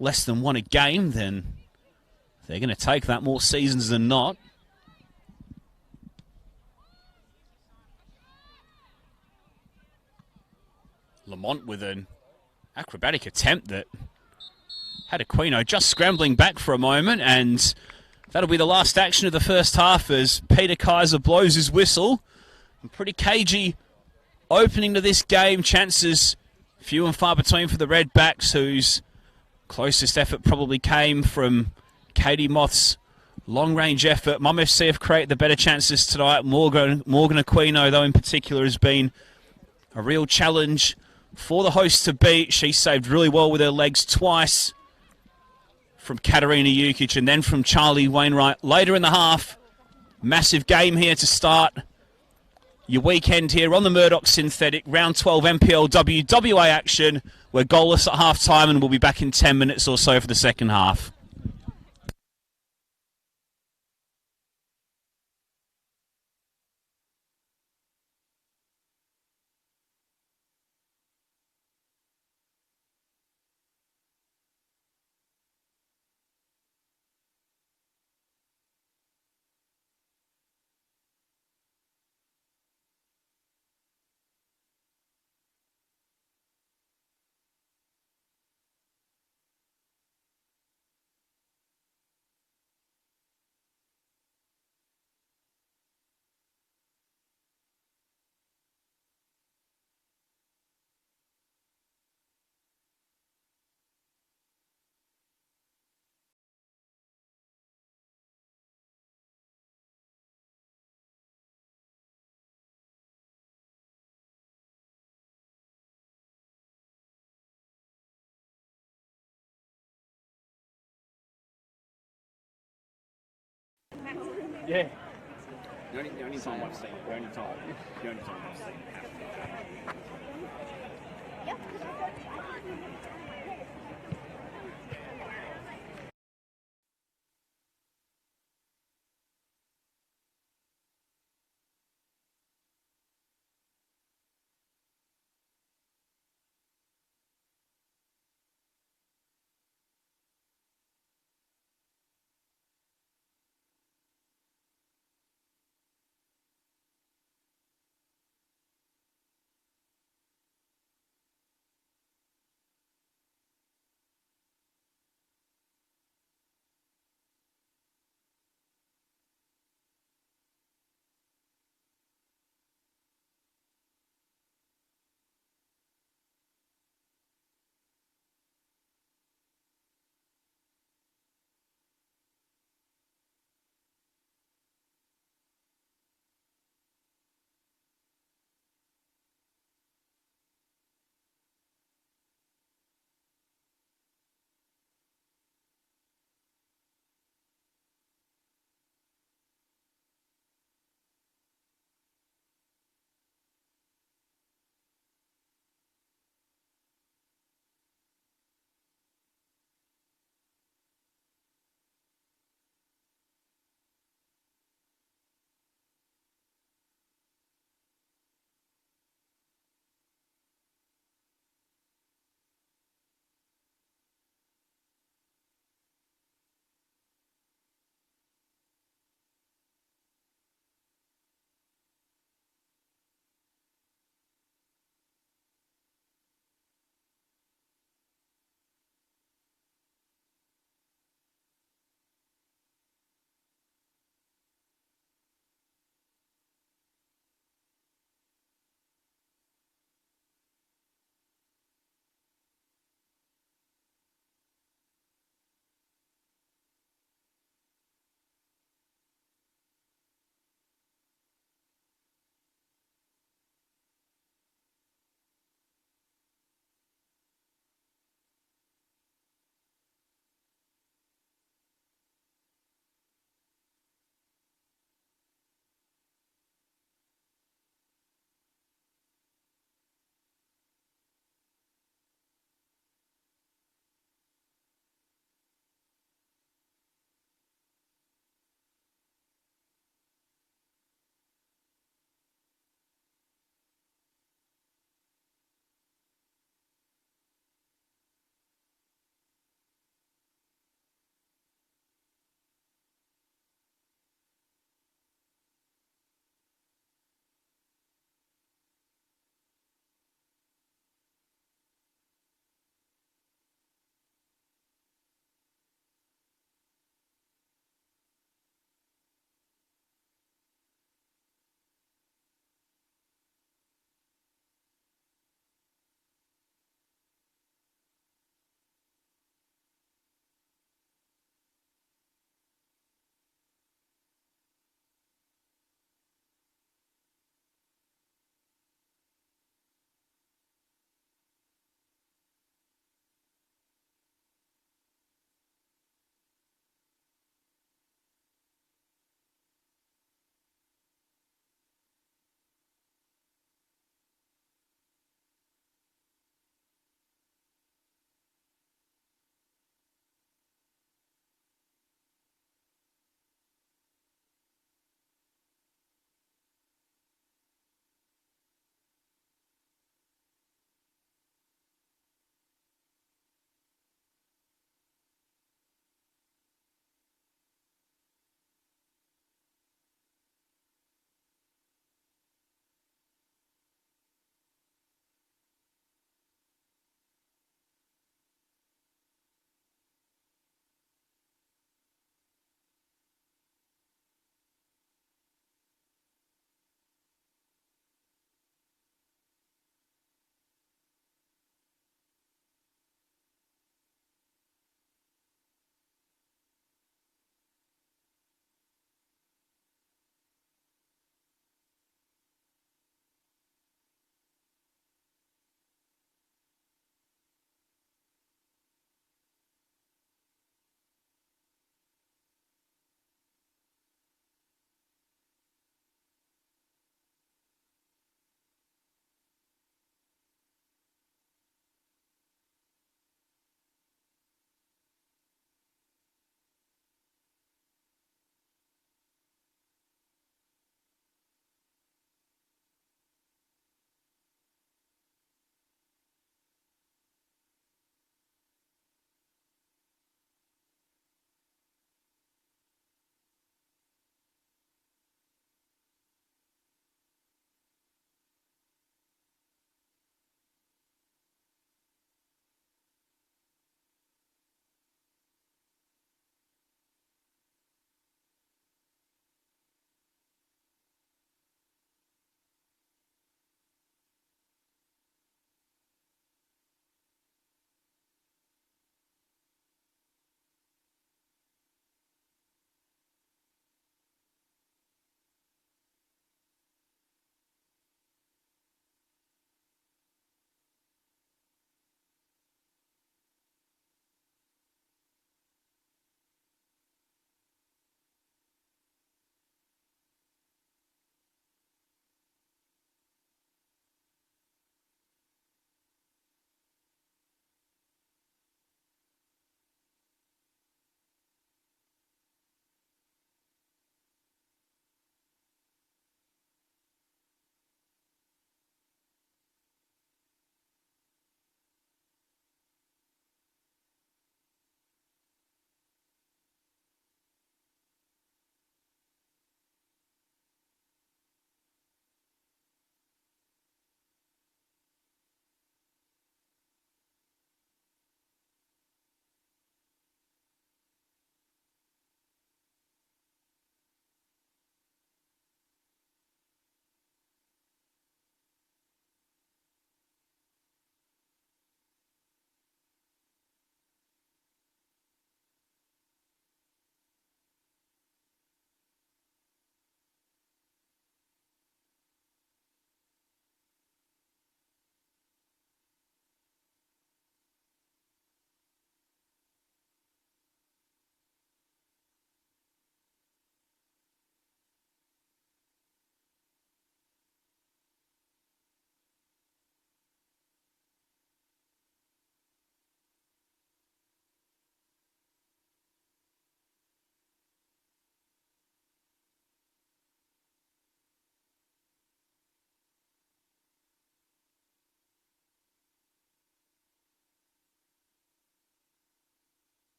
less than 1 a game, then they're going to take that more seasons than not. Lamont with an acrobatic attempt that had Aquino just scrambling back for a moment, and that'll be the last action of the first half as Peter Kaiser blows his whistle. A pretty cagey opening to this game. Chances few and far between for the Redbacks, whose closest effort probably came from Katie Moth's long-range effort. Mum FC have created the better chances tonight. Morgan Aquino, though, in particular, has been a real challenge for the hosts to beat. She saved really well with her legs twice from Katarina Jukic and then from Charlie Wainwright later in the half. Massive game here to start your weekend here on the Murdoch Synthetic. Round 12 NPLW WA action. We're goalless at half-time and we'll be back in 10 minutes or so for the second half. Yeah. The only time I've seen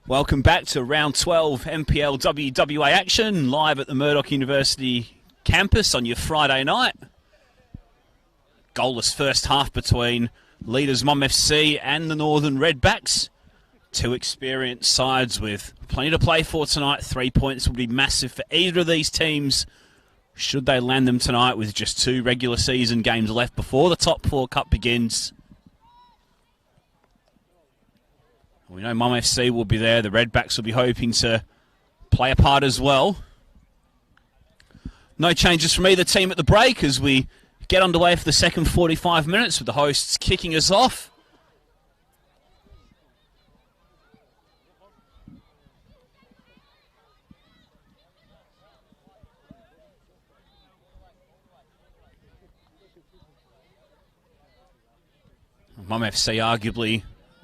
Welcome back to round 12 NPLW WA action, live at the Murdoch University campus on your Friday night. Goalless first half between leaders Mum FC and the Northern Redbacks. Two experienced sides with plenty to play for tonight. 3 points would be massive for either of these teams, should they land them tonight with just two regular season games left before the top four cup begins. We know Mum FC will be there. The Redbacks will be hoping to play a part as well. No changes from either team at the break as we get underway for the second 45 minutes with the hosts kicking us off. Mum FC arguably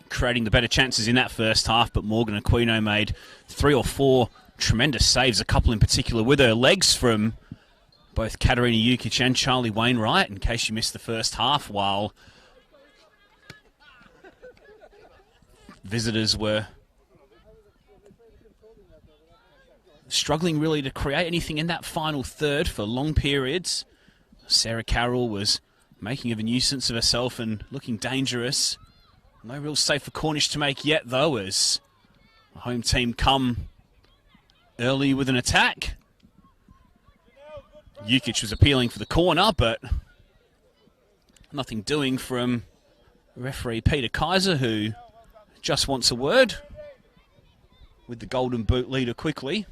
creating the better chances in that first half, but Morgan Aquino made 3 or 4 tremendous saves, a couple in particular with her legs from both Katarina Jukic and Charlie Wainwright, in case you missed the first half, while visitors were struggling really to create anything in that final third for long periods. Sarah Carroll was making of a nuisance of herself and looking dangerous. No real save for Cornish to make yet, though, as the home team come early with an attack. Jukic was appealing for the corner, but nothing doing from referee Peter Kaiser, who just wants a word with the Golden Boot leader quickly.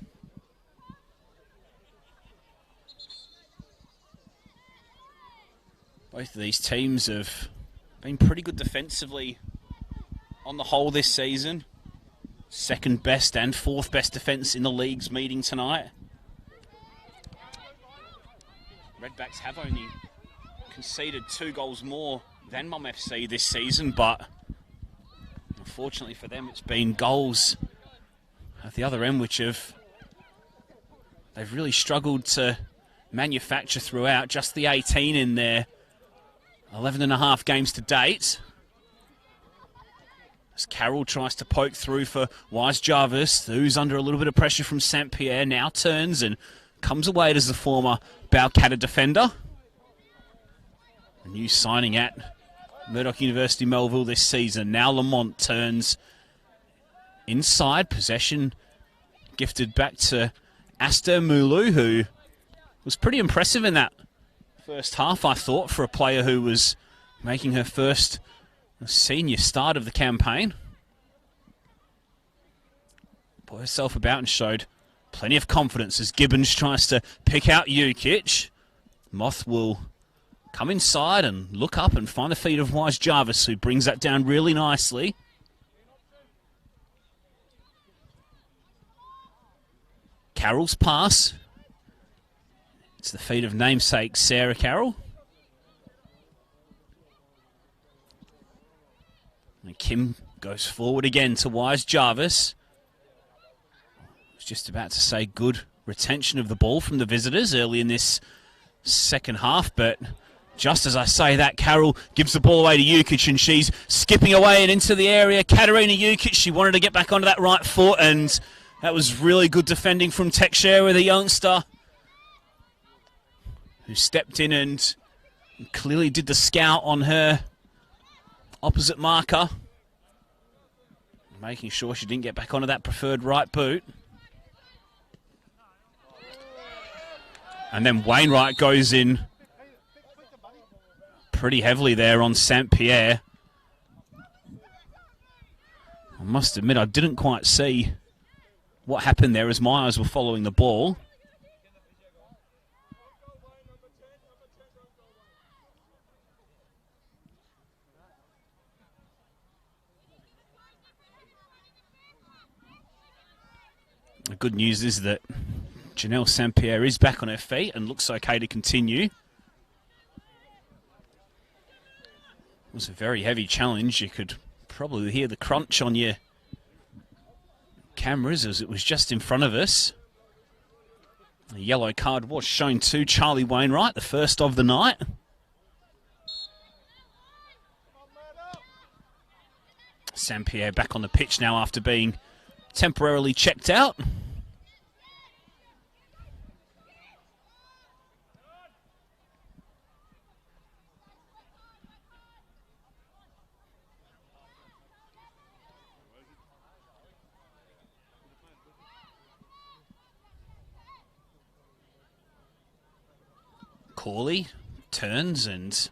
Both of these teams have been pretty good defensively on the whole this season. Second best and fourth best defence in the league's meeting tonight. Redbacks have only conceded 2 goals more than Mum FC this season, but unfortunately for them it's been goals at the other end which they've really struggled to manufacture throughout. Just the 18 in their 11 and a half games to date. As Carroll tries to poke through for Wise Jarvis, who's under a little bit of pressure from St. Pierre, now turns and comes away as the former Balcatta defender. A new signing at Murdoch University Melville this season. Now Lamont turns inside, possession gifted back to Aster Mulu, who was pretty impressive in that first half, I thought, for a player who was making her first senior start of the campaign. Put herself about and showed plenty of confidence as Gibbons tries to pick out Jukic. Moth will come inside and look up and find the feet of Wise Jarvis, who brings that down really nicely. Carroll's pass. It's the feet of namesake Sarah Carroll. And Kim goes forward again to Wise Jarvis. I was just about to say good retention of the ball from the visitors early in this second half, but just as I say that, Carroll gives the ball away to Jukic and she's skipping away and into the area. Katarina Jukic, she wanted to get back onto that right foot, and that was really good defending from Tekshare with a youngster who stepped in and clearly did the scout on her opposite marker, making sure she didn't get back onto that preferred right boot. And then Wainwright goes in pretty heavily there on St. Pierre. I must admit, I didn't quite see what happened there as my eyes were following the ball. The good news is that Janelle St. Pierre is back on her feet and looks okay to continue. It was a very heavy challenge. You could probably hear the crunch on your cameras as it was just in front of us. The yellow card was shown to Charlie Wainwright, the first of the night. St. Pierre back on the pitch now after being temporarily checked out. Corley turns, and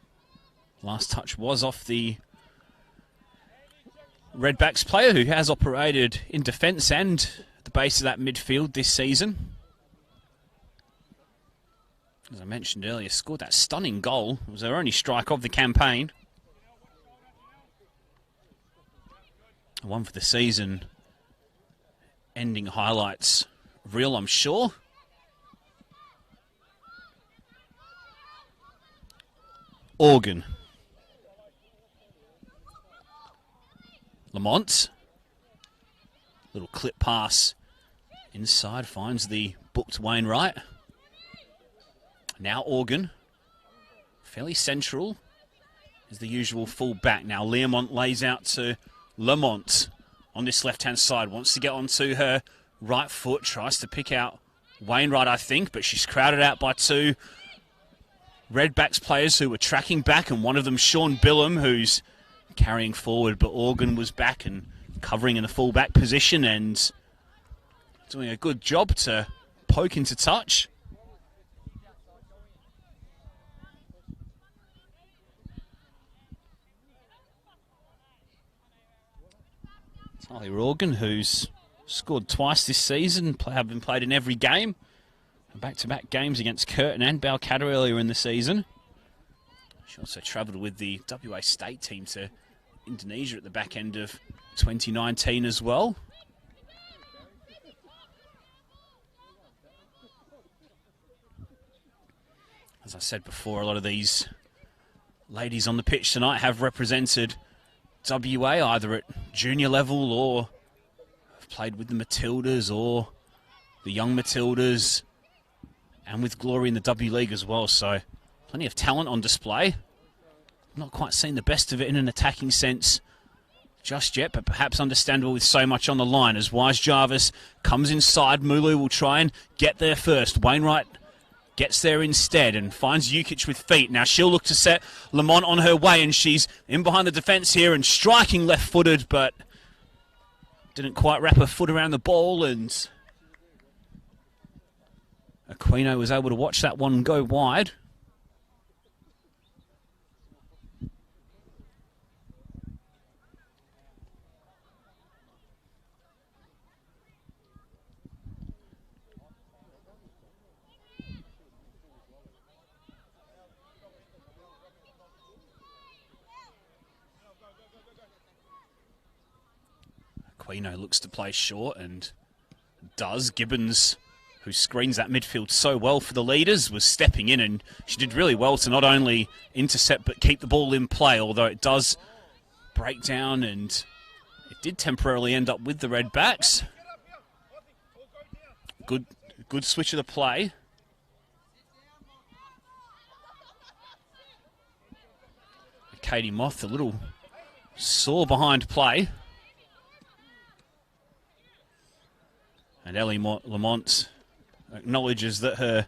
last touch was off the Redbacks player, who has operated in defence and the base of that midfield this season. As I mentioned earlier, scored that stunning goal. It was her only strike of the campaign. One for the season. Ending highlights reel, I'm sure. Organ. Lamont. Little clip pass inside, finds the booked Wainwright. Now Organ. Fairly central is the usual full back. Now Learmont lays out to Lamont on this left-hand side. Wants to get onto her right foot. Tries to pick out Wainwright, I think, but she's crowded out by two Redbacks players who were tracking back, and one of them, Sean Billam, who's carrying forward, but Organ was back and covering in the full-back position and doing a good job to poke into touch. Tyler Organ, who's scored twice this season, have been played in every game. Back-to-back games against Curtin and Balcatta earlier in the season. She also travelled with the WA state team to Indonesia at the back end of 2019 as well. As I said before, a lot of these ladies on the pitch tonight have represented WA either at junior level or have played with the Matildas or the young Matildas, and with Glory in the W League as well, so plenty of talent on display. Not quite seen the best of it in an attacking sense just yet, but perhaps understandable with so much on the line. As Wise Jarvis comes inside, Mulu will try and get there first. Wainwright gets there instead and finds Jukic with feet. Now she'll look to set Lamont on her way, and she's in behind the defence here and striking left-footed, but didn't quite wrap her foot around the ball, and Aquino was able to watch that one go wide. Aquino looks to play short and does. Gibbons, who screens that midfield so well for the leaders, was stepping in, and she did really well to not only intercept but keep the ball in play, although it does break down and it did temporarily end up with the Redbacks. Good switch of the play. Katie Moth a little sore behind play. And Ellie Lamont acknowledges that her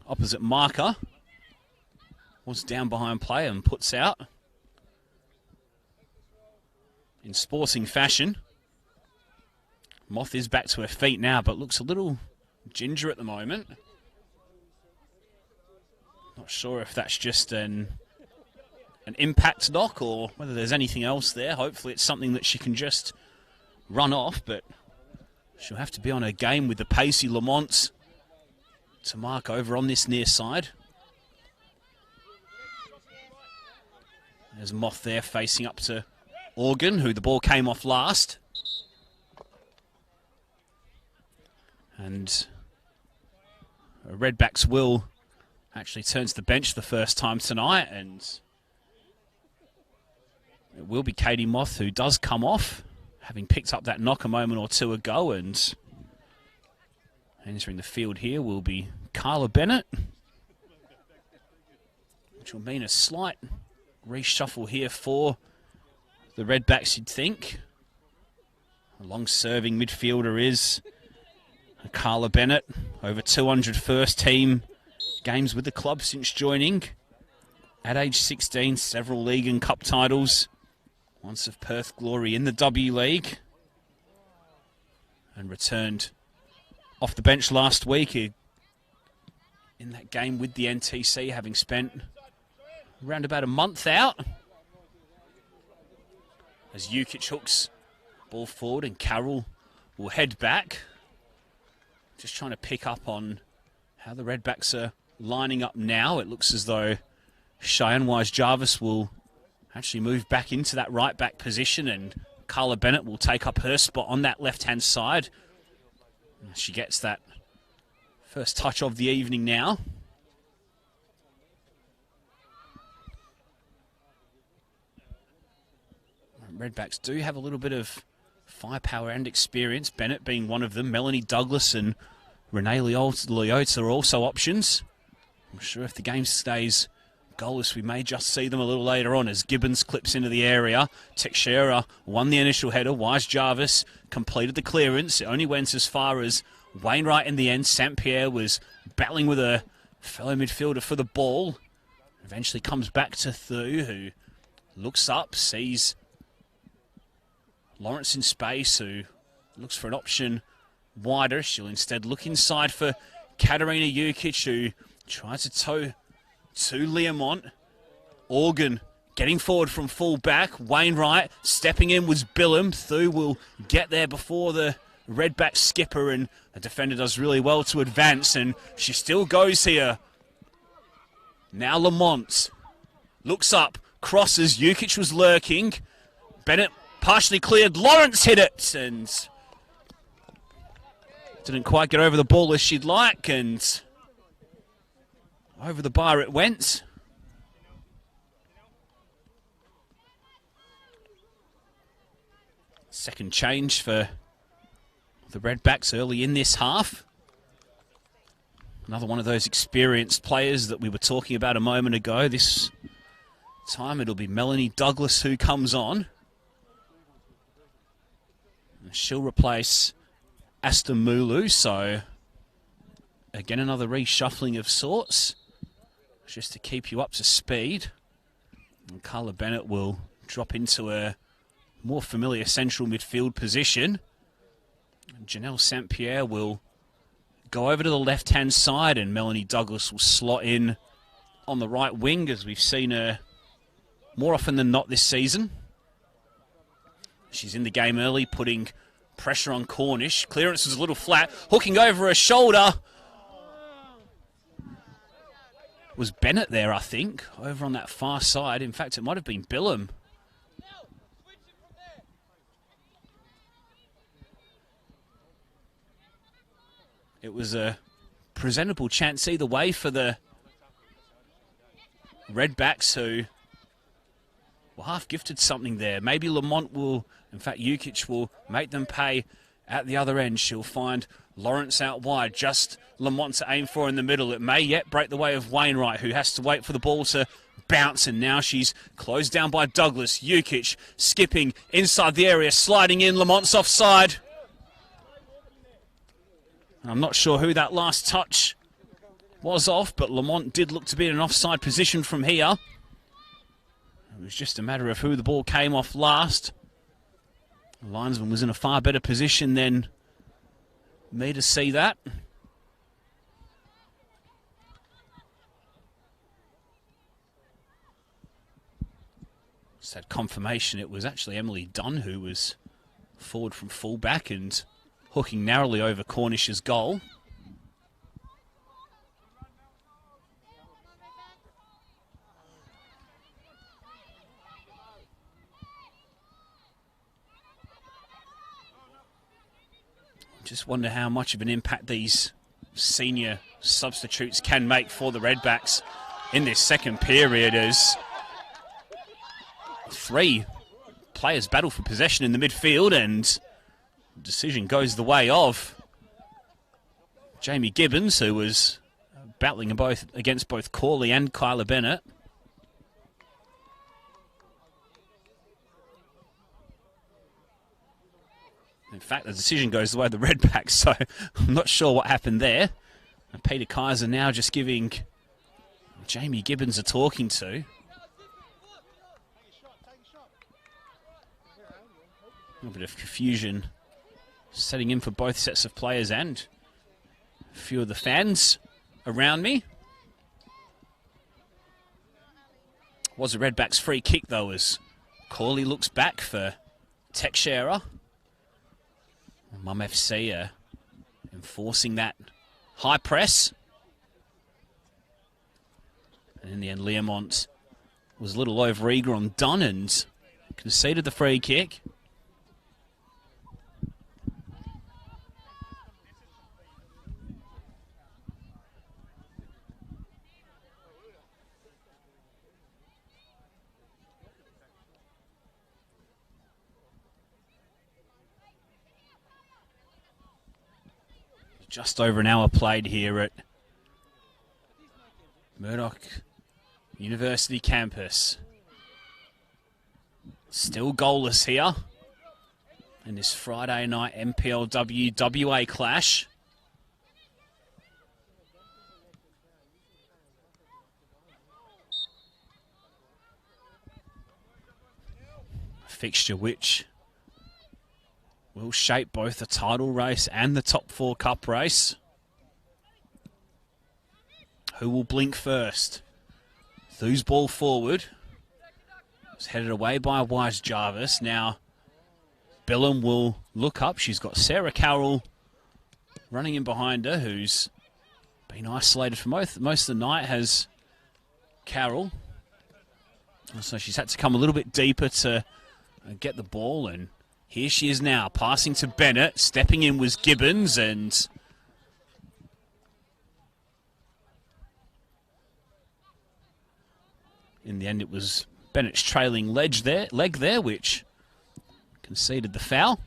opposite marker was down behind play and puts out in sporting fashion. Moth is back to her feet now, but looks a little ginger at the moment. Not sure if that's just an impact knock or whether there's anything else there. Hopefully it's something that she can just run off, but she'll have to be on her game with the pacey Lamont to mark over on this near side. There's Moth there facing up to Organ, who the ball came off last. And Redbacks will actually turn to the bench the first time tonight, and it will be Katie Moth who does come off, having picked up that knock a moment or two ago, and entering the field here will be Carla Bennett, which will mean a slight reshuffle here for the Redbacks, you'd think. A long-serving midfielder is Carla Bennett. Over 200 first-team games with the club since joining. At age 16, several league and cup titles. Once of Perth glory in the W League. And returned off the bench last week in that game with the NTC, having spent around about a month out. As Jukic hooks ball forward and Carroll will head back. Just trying to pick up on how the Redbacks are lining up now. It looks as though Cheyenne Wise-Jarvis will actually move back into that right back position, and Carla Bennett will take up her spot on that left-hand side. She gets that first touch of the evening now. Redbacks do have a little bit of firepower and experience, Bennett being one of them. Melanie Douglas and Renee Leotes are also options. I'm sure if the game stays goalless, we may just see them a little later on as Gibbons clips into the area. Teixeira won the initial header. Wise-Jarvis completed the clearance. It only went as far as Wainwright in the end. St. Pierre was battling with a fellow midfielder for the ball. Eventually comes back to Thu, who looks up, sees Lawrence in space, who looks for an option wider. She'll instead look inside for Katarina Jukic, who tries to toe to Learmont. Organ getting forward from full back. Wainwright stepping in was Billum. Thu will get there before the Redback skipper, and the defender does really well to advance, and she still goes here. Now Lamont looks up, crosses. Jukic was lurking. Bennett partially cleared. Lawrence hit it and didn't quite get over the ball as she'd like, and over the bar it went. Second change for the Redbacks early in this half. Another one of those experienced players that we were talking about a moment ago. This time it'll be Melanie Douglas who comes on. She'll replace Asta Mulu, so again another reshuffling of sorts, just to keep you up to speed. And Carla Bennett will drop into a more familiar central midfield position. And Janelle St. Pierre will go over to the left-hand side, and Melanie Douglas will slot in on the right wing, as we've seen her more often than not this season. She's in the game early, putting pressure on Cornish. Clearance was a little flat. Hooking over her shoulder was Bennett there, I think, over on that far side. In fact, it might have been Billum. It was a presentable chance either way for the Redbacks, who were half gifted something there. Maybe Lamont will, in fact, Jukic will make them pay at the other end. She'll find Lawrence out wide, just Lamont to aim for in the middle. It may yet break the way of Wainwright, who has to wait for the ball to bounce, and now she's closed down by Douglas. Jukic skipping inside the area, sliding in. Lamont's offside. I'm not sure who that last touch was off, but Lamont did look to be in an offside position from here. It was just a matter of who the ball came off last. The linesman was in a far better position than me to see that. Just had confirmation it was actually Emily Dunn who was forward from fullback and hooking narrowly over Cornish's goal. Just wonder how much of an impact these senior substitutes can make for the Redbacks in this second period, as three players battle for possession in the midfield, and the decision goes the way of Jamie Gibbons, who was battling against both Corley and Kyla Bennett. In fact, the decision goes the way of the Redbacks, so I'm not sure what happened there. And Peter Kaiser now just giving Jamie Gibbons a talking to. A little bit of confusion setting in for both sets of players and a few of the fans around me. Was a Redbacks free kick though, as Corley looks back for Teixeira. Mum FC enforcing that high press. And in the end, Learmont was a little over eager on Dunn and conceded the free kick. Just over an hour played here at Murdoch University campus. Still goalless here in this Friday night NPLW WA clash. A fixture which will shape both the title race and the top four cup race. Who will blink first? Thu's ball forward. It's headed away by Wise Jarvis. Now, Billum will look up. She's got Sarah Carroll running in behind her, who's been isolated for most of the night, has Carroll. So she's had to come a little bit deeper to get the ball, and here she is now, passing to Bennett. Stepping in was Gibbons, and in the end it was Bennett's trailing leg there, which conceded the foul.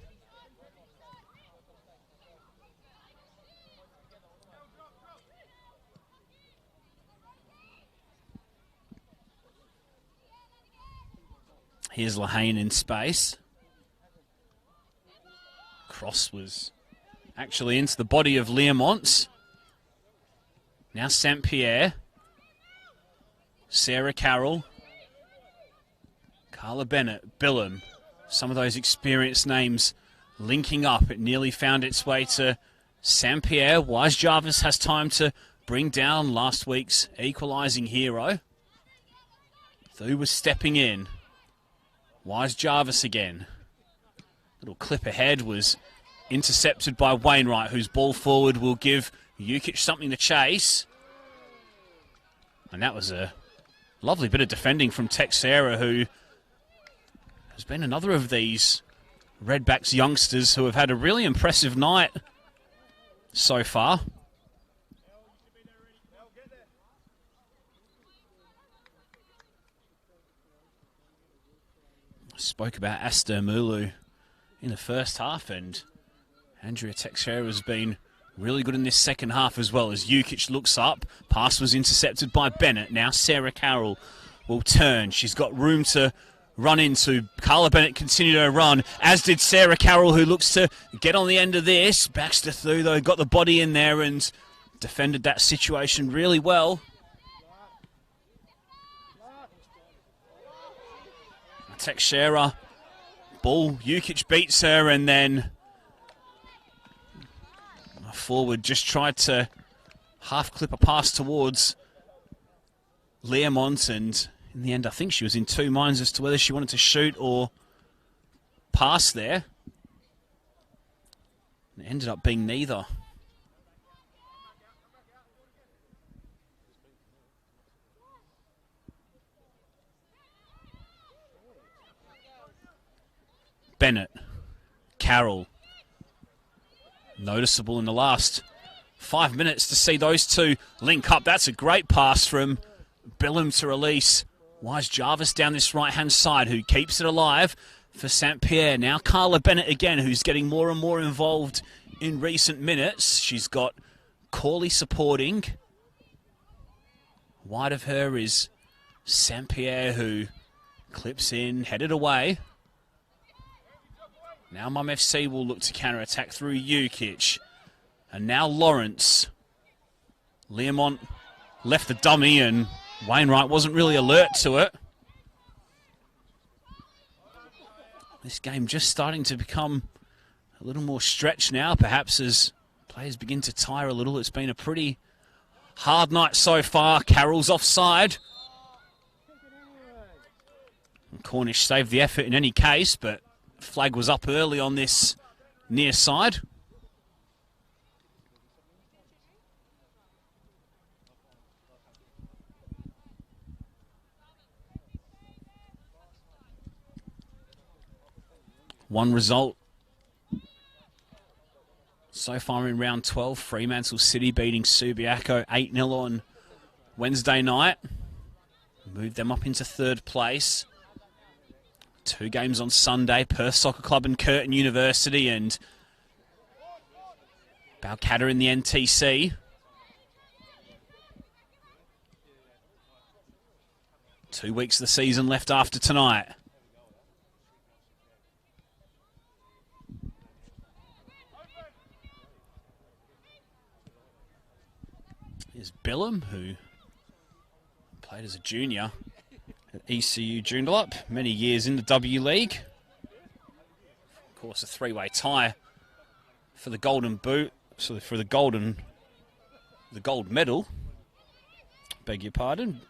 Here's Lahane in space. Cross was actually into the body of Learmont. Now St. Pierre. Sarah Carroll. Carla Bennett. Billum. Some of those experienced names linking up. It nearly found its way to St. Pierre. Wise Jarvis has time to bring down last week's equalising hero. Thu was stepping in. Wise Jarvis again. Little clip ahead was intercepted by Wainwright, whose ball forward will give Jukic something to chase. And that was a lovely bit of defending from Teixeira, who has been another of these Redbacks youngsters who have had a really impressive night so far. I spoke about Aster Mulu in the first half, and Andrea Teixeira has been really good in this second half as well, as Jukic looks up. Pass was intercepted by Bennett. Now Sarah Carroll will turn. She's got room to run into. Carla Bennett continued her run, as did Sarah Carroll, who looks to get on the end of this. Baxter Thu, though, got the body in there and defended that situation really well. Teixeira, ball, Jukic beats her, and then forward just tried to half clip a pass towards Learmont, and in the end I think she was in two minds as to whether she wanted to shoot or pass there. It ended up being neither. Bennett, Carroll. Noticeable in the last 5 minutes to see those two link up. That's a great pass from Billum to release Wise Jarvis down this right-hand side, who keeps it alive for St. Pierre. Now Carla Bennett again, who's getting more and more involved in recent minutes. She's got Corley supporting. Wide of her is St. Pierre, who clips in, headed away. Now Mum FC will look to counter-attack through Jukic. And now Lawrence. Learmont left the dummy and Wainwright wasn't really alert to it. This game just starting to become a little more stretched now, perhaps as players begin to tire a little. It's been a pretty hard night so far. Carroll's offside. And Cornish saved the effort in any case, but flag was up early on this near side. One result so far in round 12. Fremantle City beating Subiaco 8-0 on Wednesday night. Moved them up into third place. 2 games on Sunday. Perth Soccer Club and Curtin University, and Balcatta in the NTC. Two weeks of the season left after tonight. Here's Billum, who played as a junior at ECU Joondalup, many years in the W League. Of course, a 3-way tie for the golden boot, so for the gold medal, beg your pardon,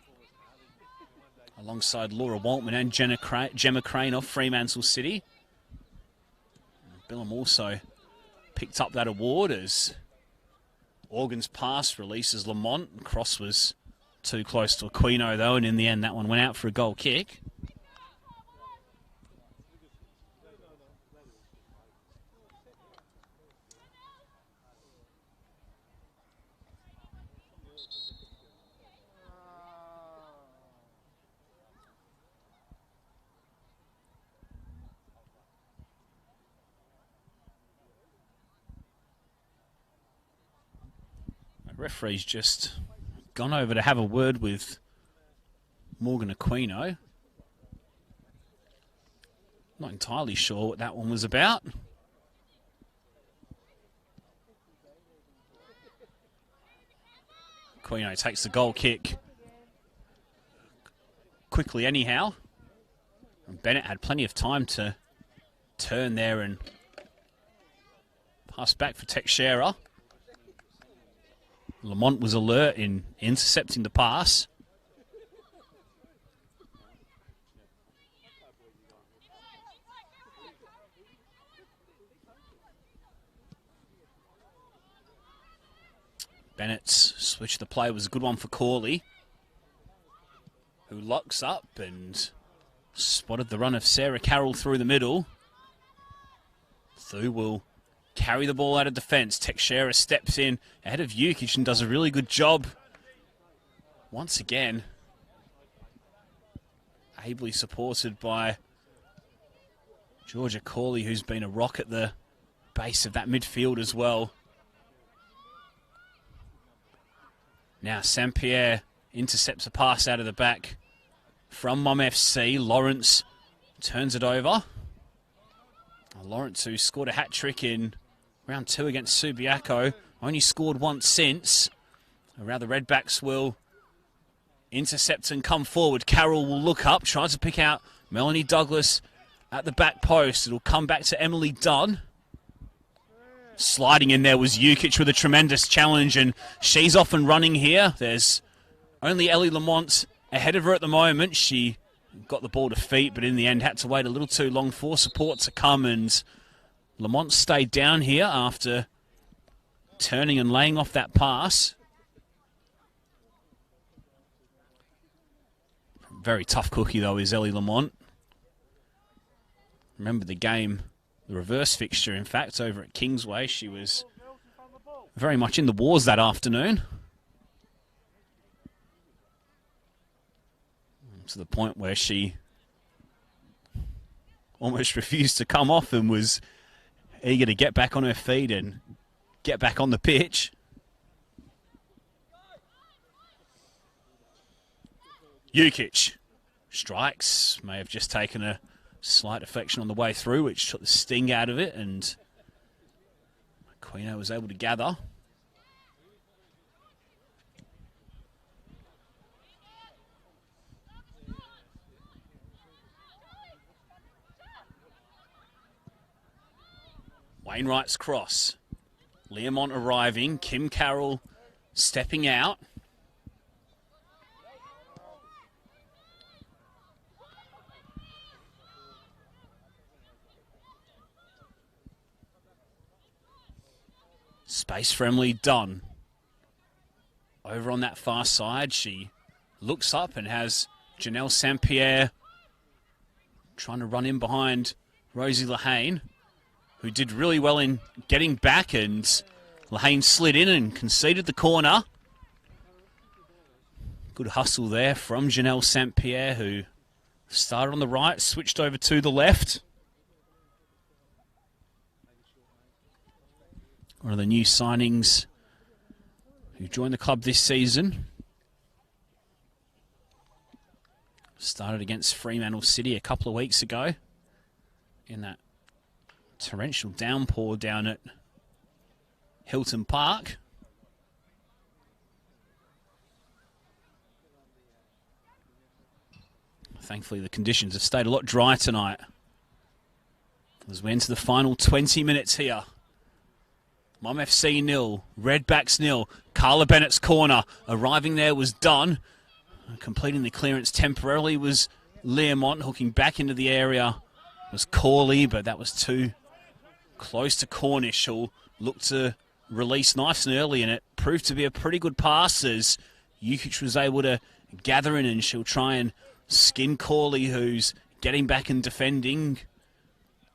alongside Laura Waltman and Gemma Crane of Fremantle City. Billum also picked up that award as Organ's pass releases Lamont. Cross was too close to Aquino though, and in the end that one went out for a goal kick. Referee's just gone over to have a word with Morgan Aquino. Not entirely sure what that one was about. Aquino takes the goal kick quickly anyhow. And Bennett had plenty of time to turn there and pass back for Teixeira. Lamont was alert in intercepting the pass. Bennett's switch of the play was a good one for Corley, who locks up and spotted the run of Sarah Carroll through the middle. Thu will carry the ball out of defence. Teixeira steps in ahead of Jukic and does a really good job. Once again, ably supported by Georgia Corley, who's been a rock at the base of that midfield as well. Now Saint-Pierre intercepts a pass out of the back from Mum FC. Lawrence turns it over. Lawrence, who scored a hat-trick in round 2 against Subiaco, only scored once since. Around the Redbacks will intercept and come forward. Carroll will look up, tries to pick out Melanie Douglas at the back post. It'll come back to Emily Dunn. Sliding in there was Jukic with a tremendous challenge, and she's off and running here. There's only Ellie Lamont ahead of her at the moment. She got the ball to feet, but in the end had to wait a little too long for support to come, and Lamont stayed down here after turning and laying off that pass. Very tough cookie, though, is Ellie Lamont. Remember the game, the reverse fixture, in fact, over at Kingsway. She was very much in the wars that afternoon. To the point where she almost refused to come off and was eager to get back on her feet and get back on the pitch. Jukic strikes, may have just taken a Slight deflection on the way through, which took the sting out of it, and Aquino was able to gather. Wainwright's cross. Learmont arriving. Kim Carroll stepping out. Space friendly done. Over on that far side, she looks up and has Janelle St. Pierre trying to run in behind Rosie Lehane, who did really well in getting back, and Lehane slid in and conceded the corner. Good hustle there from Janelle St. Pierre, who started on the right, switched over to the left. One of the new signings who joined the club this season. Started against Fremantle City a couple of weeks ago in that torrential downpour down at Hilton Park. Thankfully, the conditions have stayed a lot dry tonight as we enter the final 20 minutes here. Mum FC 0, Redbacks 0. Carla Bennett's corner. Arriving there was Dunn. Completing the clearance temporarily was Learmont. Hooking back into the area was Corley, but that was too close to Cornish, who'll look to release nice and early, and it proved to be a pretty good pass as Jukic was able to gather in, and she'll try and skin Corley, who's getting back and defending.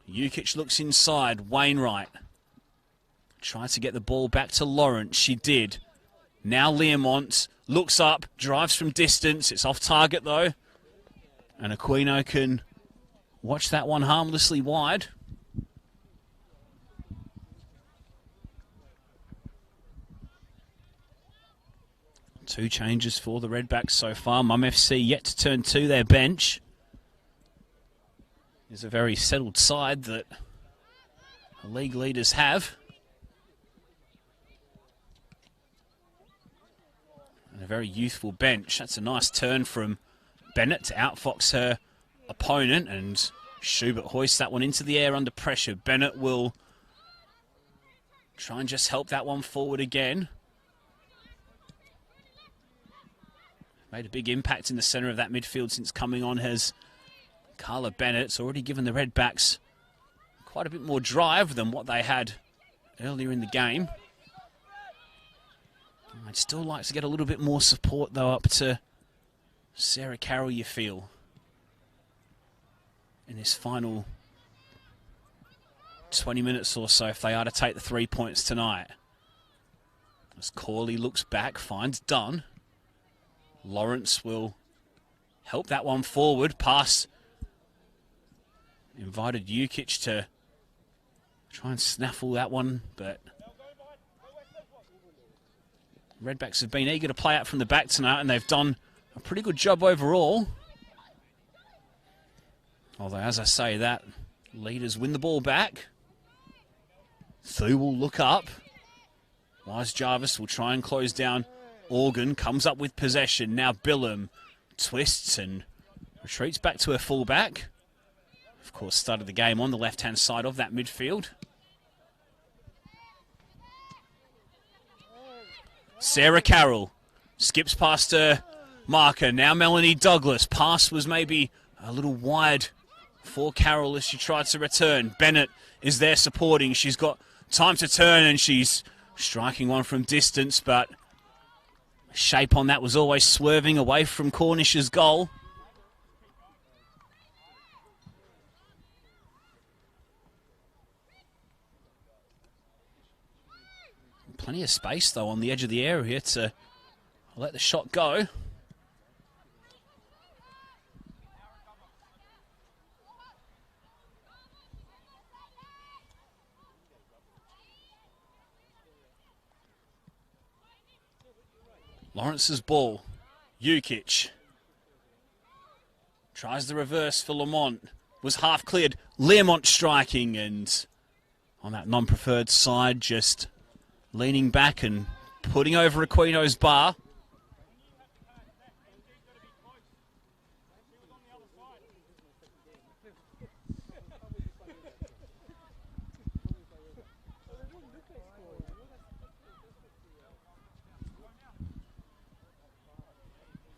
Jukic looks inside. Wainwright tries to get the ball back to Lawrence. She did. Now Learmont looks up, drives from distance. It's off target though. And Aquino can watch that one harmlessly wide. Two changes for the Redbacks so far. Mum FC yet to turn to their bench. It's a very settled side that the league leaders have. And a very youthful bench. That's a nice turn from Bennett to outfox her opponent, and Schubert hoists that one into the air under pressure. Bennett will try and just help that one forward again. Made a big impact in the centre of that midfield since coming on has Carla Bennett. It's already given the Redbacks quite a bit more drive than what they had earlier in the game. I'd still like to get a little bit more support, though, up to Sarah Carroll, you feel, in this final 20 minutes or so, if they are to take the 3 points tonight. As Corley looks back, finds Dunn. Lawrence will help that one forward. Pass invited Jukic to try and snaffle that one, but Redbacks have been eager to play out from the back tonight, and they've done a pretty good job overall. Although, as I say that, leaders win the ball back. Thu will look up. Wise Jarvis will try and close down Organ. Comes up with possession. Now Billum twists and retreats back to her fullback. Of course, started the game on the left-hand side of that midfield. Sarah Carroll skips past her marker. Now Melanie Douglas. Pass was maybe a little wide for Carroll as she tried to return. Bennett is there supporting. She's got time to turn, and she's striking one from distance, but shape on that was always swerving away from Cornish's goal. Plenty of space, though, on the edge of the area to let the shot go. Lawrence's ball. Jukic tries the reverse for Lamont. was half cleared. Learmont striking, and on that non-preferred side, just leaning back and putting over Aquino's bar.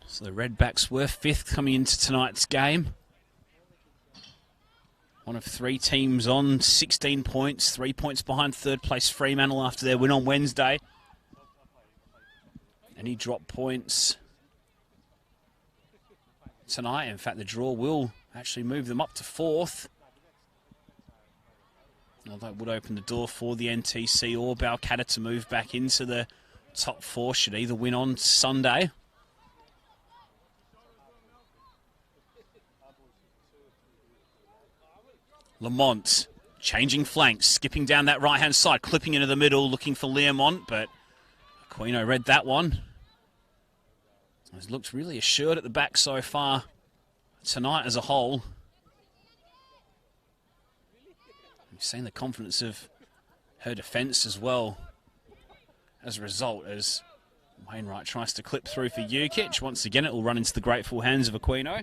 So the Redbacks were 5th coming into tonight's game. One of 3 teams on 16 points, 3 points behind third place Fremantle after their win on Wednesday. Any drop points tonight? In fact, the draw will actually move them up to 4th. Although it would open the door for the NTC or Balcatta to move back into the top 4 should either win on Sunday. Lamont changing flanks, skipping down that right-hand side, clipping into the middle, looking for Learmont, but Aquino read that one. He's looked really assured at the back so far tonight as a whole. We've seen the confidence of her defence as well as a result, as Wainwright tries to clip through for U20's. Once again, it will run into the grateful hands of Aquino.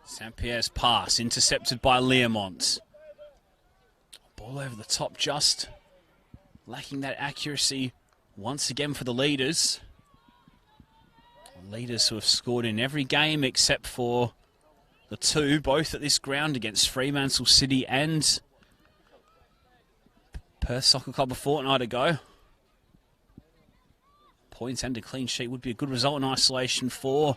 St. Pierre's pass, intercepted by Learmont. Ball over the top, just lacking that accuracy once again for the leaders. Leaders who have scored in every game except for the 2, both at this ground against Fremantle City and Perth Soccer Club a fortnight ago. Points and a clean sheet would be a good result in isolation for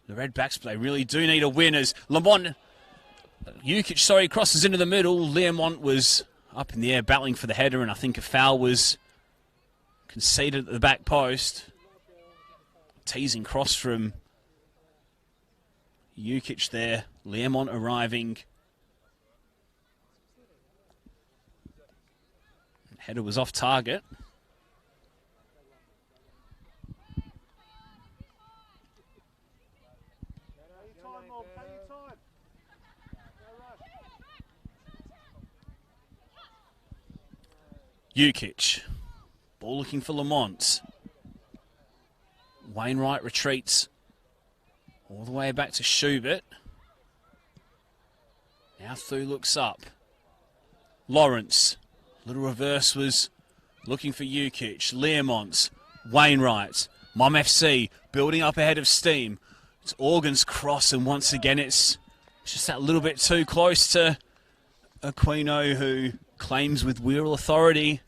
the Redbacks, but they really do need a win as U20's crosses into the middle. Learmont was up in the air battling for the header, and I think a foul was conceded at the back post. Teasing cross from U20's there. Learmont arriving. Header was off target. U20's. Ball looking for Lamont. Wainwright retreats all the way back to Schubert. Now Thu looks up. Lawrence. Little reverse was looking for U20's. Learmont. Wainwright. Mom FC building up ahead of steam. It's Organ's cross, and once again it's just that little bit too close to Aquino, who claims with real authority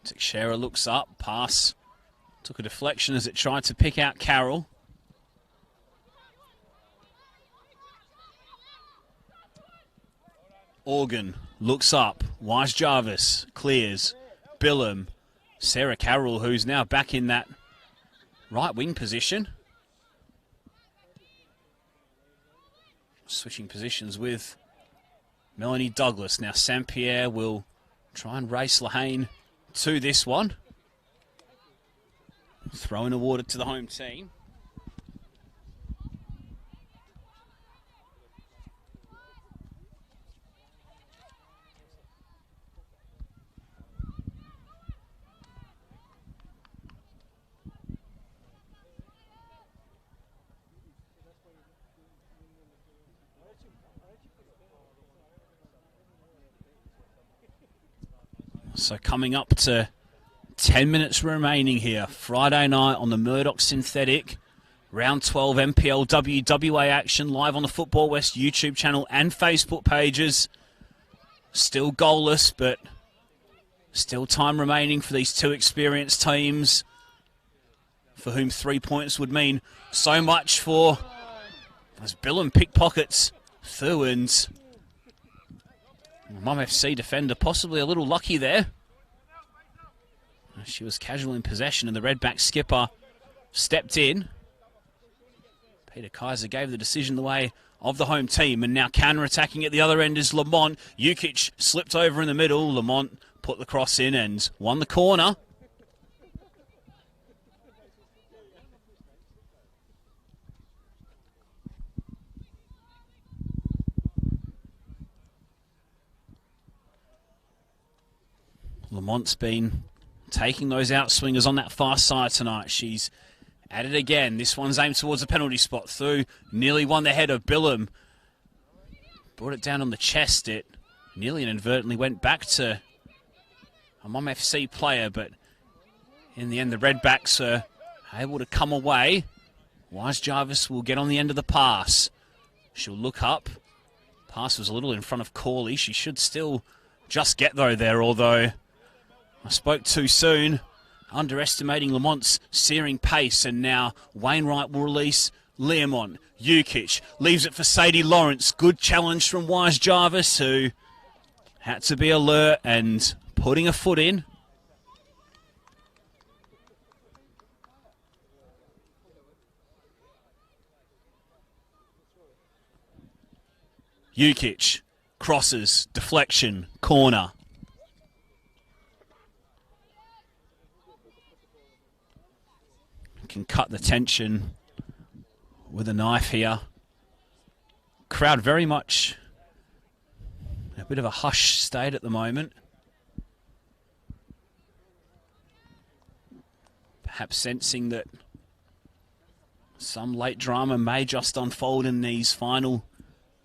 Teixeira looks up, pass took a deflection as it tried to pick out Carroll. Organ looks up, Wise Jarvis clears, Billum, Sarah Carroll, who's now back in that right wing position. Switching positions with Melanie Douglas. Now St. Pierre will try and race Lehane to this one. Throwing awarded to the home team. So coming up to 10 minutes remaining here. Friday night on the Murdoch Synthetic. Round 12 NPLW WA action live on the Football West YouTube channel and Facebook pages. Still goalless, but Still time remaining for these two experienced teams, for whom 3 points would mean so much for as Billum pickpockets through, and Mum FC defender possibly a little lucky there. She was casual in possession and the Redback skipper stepped in. Peter Kaiser gave the decision the way of the home team, and now counter-attacking at the other end is Lamont. Jukic slipped over in the middle. Lamont put the cross in and won the corner. Lamont's been taking those outswingers on that far side tonight. She's at it again. This one's aimed towards the penalty spot. Through, nearly won the head of Billum. Brought it down on the chest. It nearly inadvertently went back to a Mum FC player, but in the end the Redbacks are able to come away. Wise Jarvis will get on the end of the pass. She'll look up. Pass was a little in front of Corley. She should still just get there, although I spoke too soon, underestimating Lamont's searing pace, and now Wainwright will release Learmont. Jukic leaves it for Sadie Lawrence. Good challenge from Wise Jarvis, who had to be alert and putting a foot in. Jukic crosses, deflection, corner. Can cut the tension with a knife here. Crowd very much in a bit of a hush state at the moment. Perhaps sensing that some late drama may just unfold in these final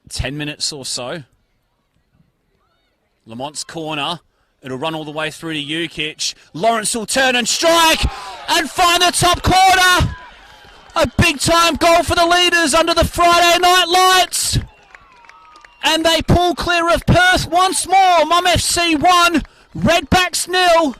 10 minutes or so. Lamont's corner. It'll run all the way through to Jukic. Lawrence will turn and strike and find the top corner. A big-time goal for the leaders under the Friday night lights. And they pull clear of Perth once more. Mum FC 1, Redbacks 0.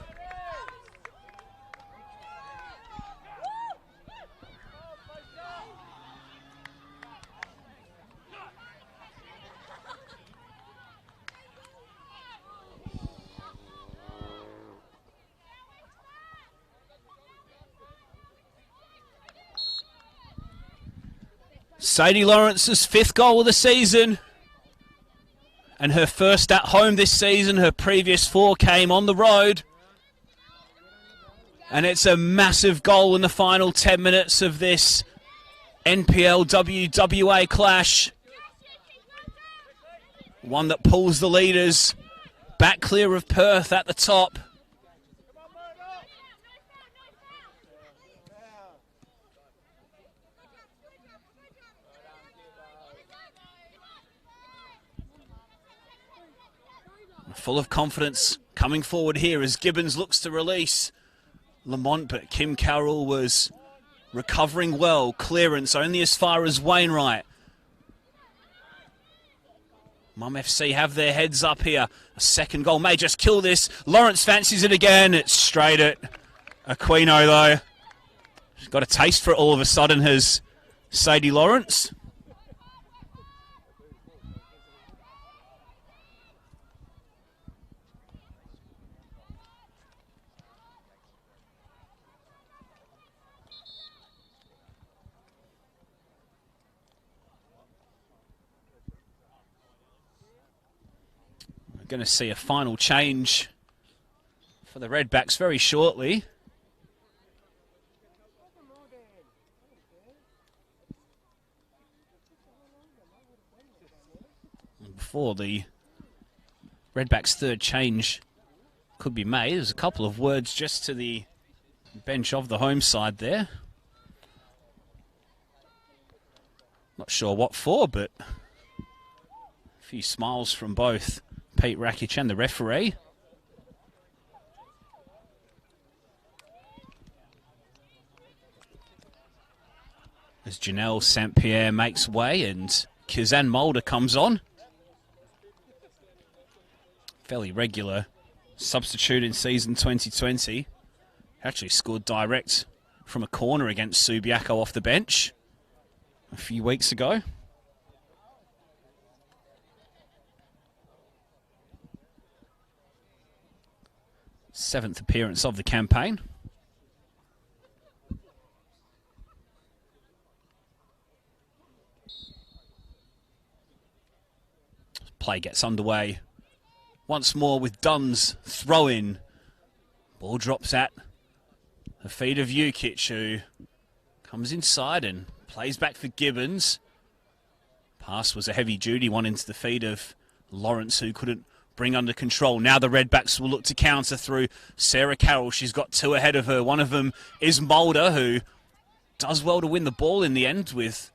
Sadie Lawrence's 5th goal of the season, and her first at home this season. Her previous 4 came on the road, and it's a massive goal in the final 10 minutes of this NPLW WA clash. One that pulls the leaders back clear of Perth at the top. Full of confidence coming forward here as Gibbons looks to release Lamont, but Kim Carroll was recovering well. Clearance only as far as Wainwright. Mum FC have their heads up here. A second goal may just kill this. Lawrence fancies it again. It's straight at Aquino though. She's got a taste for it all of a sudden, has Sadie Lawrence. Going to see a final change for the Redbacks very shortly. Before the Redbacks' third change could be made, there's a couple of words just to the bench of the home side there. Not sure what for, but a few smiles from both Pete Rakic and the referee. As Janelle St. Pierre makes way and Kizan Mulder comes on. Fairly regular substitute in season 2020. Actually scored direct from a corner against Subiaco off the bench a few weeks ago. Seventh appearance of the campaign. Play gets underway once more with Dunn's throw-in. Ball drops at the feet of Jukic, who comes inside and plays back for Gibbons. Pass was a heavy-duty one into the feet of Lawrence, who couldn't bring under control. Now the Redbacks will look to counter through Sarah Carroll. She's got two ahead of her. One of them is Mulder, who does well to win the ball in the end with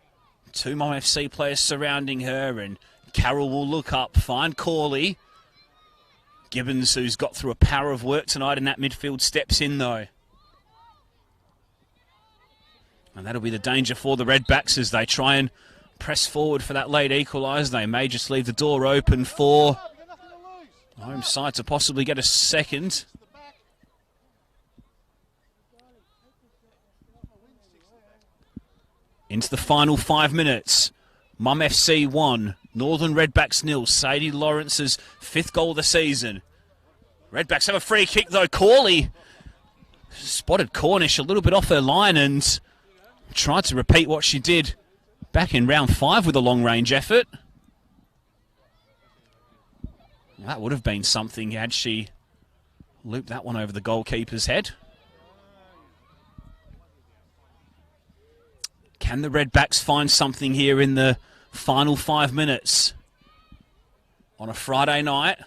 two Mom FC players surrounding her, and Carroll will look up, find Corley. Gibbons, who's got through a power of work tonight in that midfield, steps in though. And that'll be the danger for the Redbacks as they try and press forward for that late equaliser. They may just leave the door open for home side to possibly get a second. Into the final 5 minutes. Mum FC 1, Northern Redbacks 0. Sadie Lawrence's 5th goal of the season. Redbacks have a free kick though. Corley spotted Cornish a little bit off her line and tried to repeat what she did back in round 5 with a long-range effort. That would have been something had she looped that one over the goalkeeper's head. Can the Redbacks find something here in the final 5 minutes on a Friday night?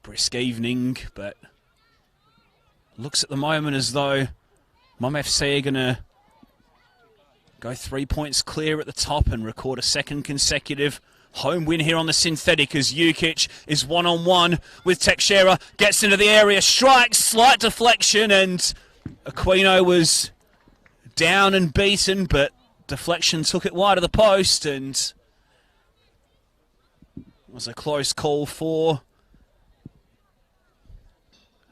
Brisk evening, but looks at the moment as though Mum FC are going to go 3 points clear at the top and record a second consecutive home win here on the synthetic as Jukic is one-on-one with Teixeira, gets into the area, strikes, slight deflection, and Aquino was down and beaten, but deflection took it wide of the post, and it was a close call for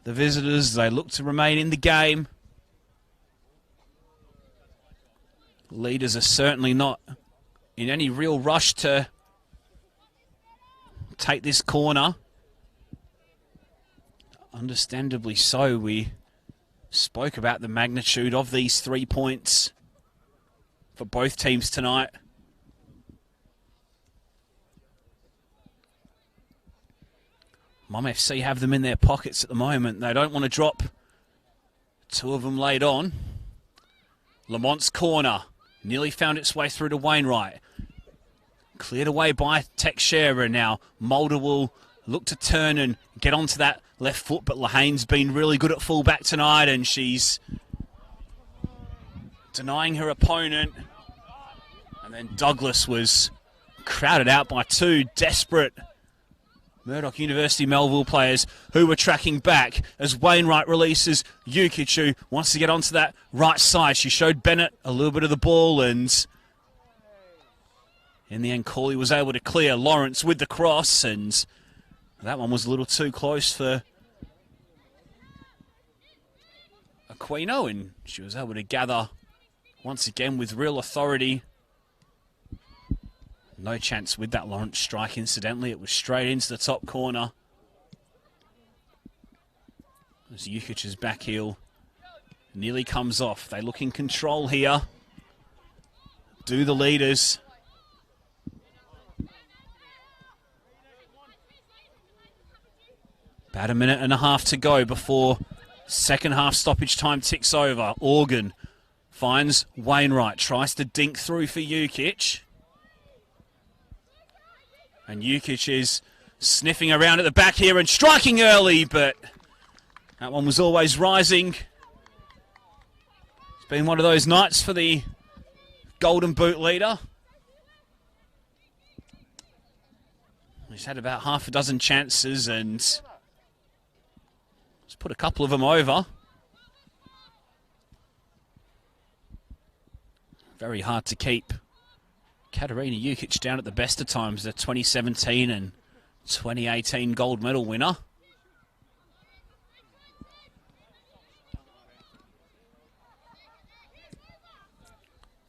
the visitors. They look to remain in the game. Leaders are certainly not in any real rush to take this corner. Understandably so. We spoke about the magnitude of these 3 points for both teams tonight. Mum FC have them in their pockets at the moment. They don't want to drop two of them laid on. Lamont's corner nearly found its way through to Wainwright. Cleared away by Teixeira now. Mulder will look to turn and get onto that left foot, but Lahane's been really good at fullback tonight, and she's denying her opponent. And then Douglas was crowded out by two desperate Murdoch University Melville players who were tracking back as Wainwright releases Jukic, who wants to get onto that right side. She showed Bennett a little bit of the ball, and in the end, Corley was able to clear Lawrence with the cross, and that one was a little too close for Aquino, and she was able to gather once again with real authority. No chance with that Lawrence strike, incidentally. It was straight into the top corner. As Jukic's back heel nearly comes off. They look in control here. Do the leaders. About a minute and a half to go before second half stoppage time ticks over. Organ finds Wainwright, tries to dink through for Jukic. And Jukic is sniffing around at the back here and striking early, but that one was always rising. It's been one of those nights for the Golden Boot leader. He's had about half a dozen chances and he's put a couple of them over. Very hard to keep Katarina Jukic down at the best of times, the 2017 and 2018 gold medal winner.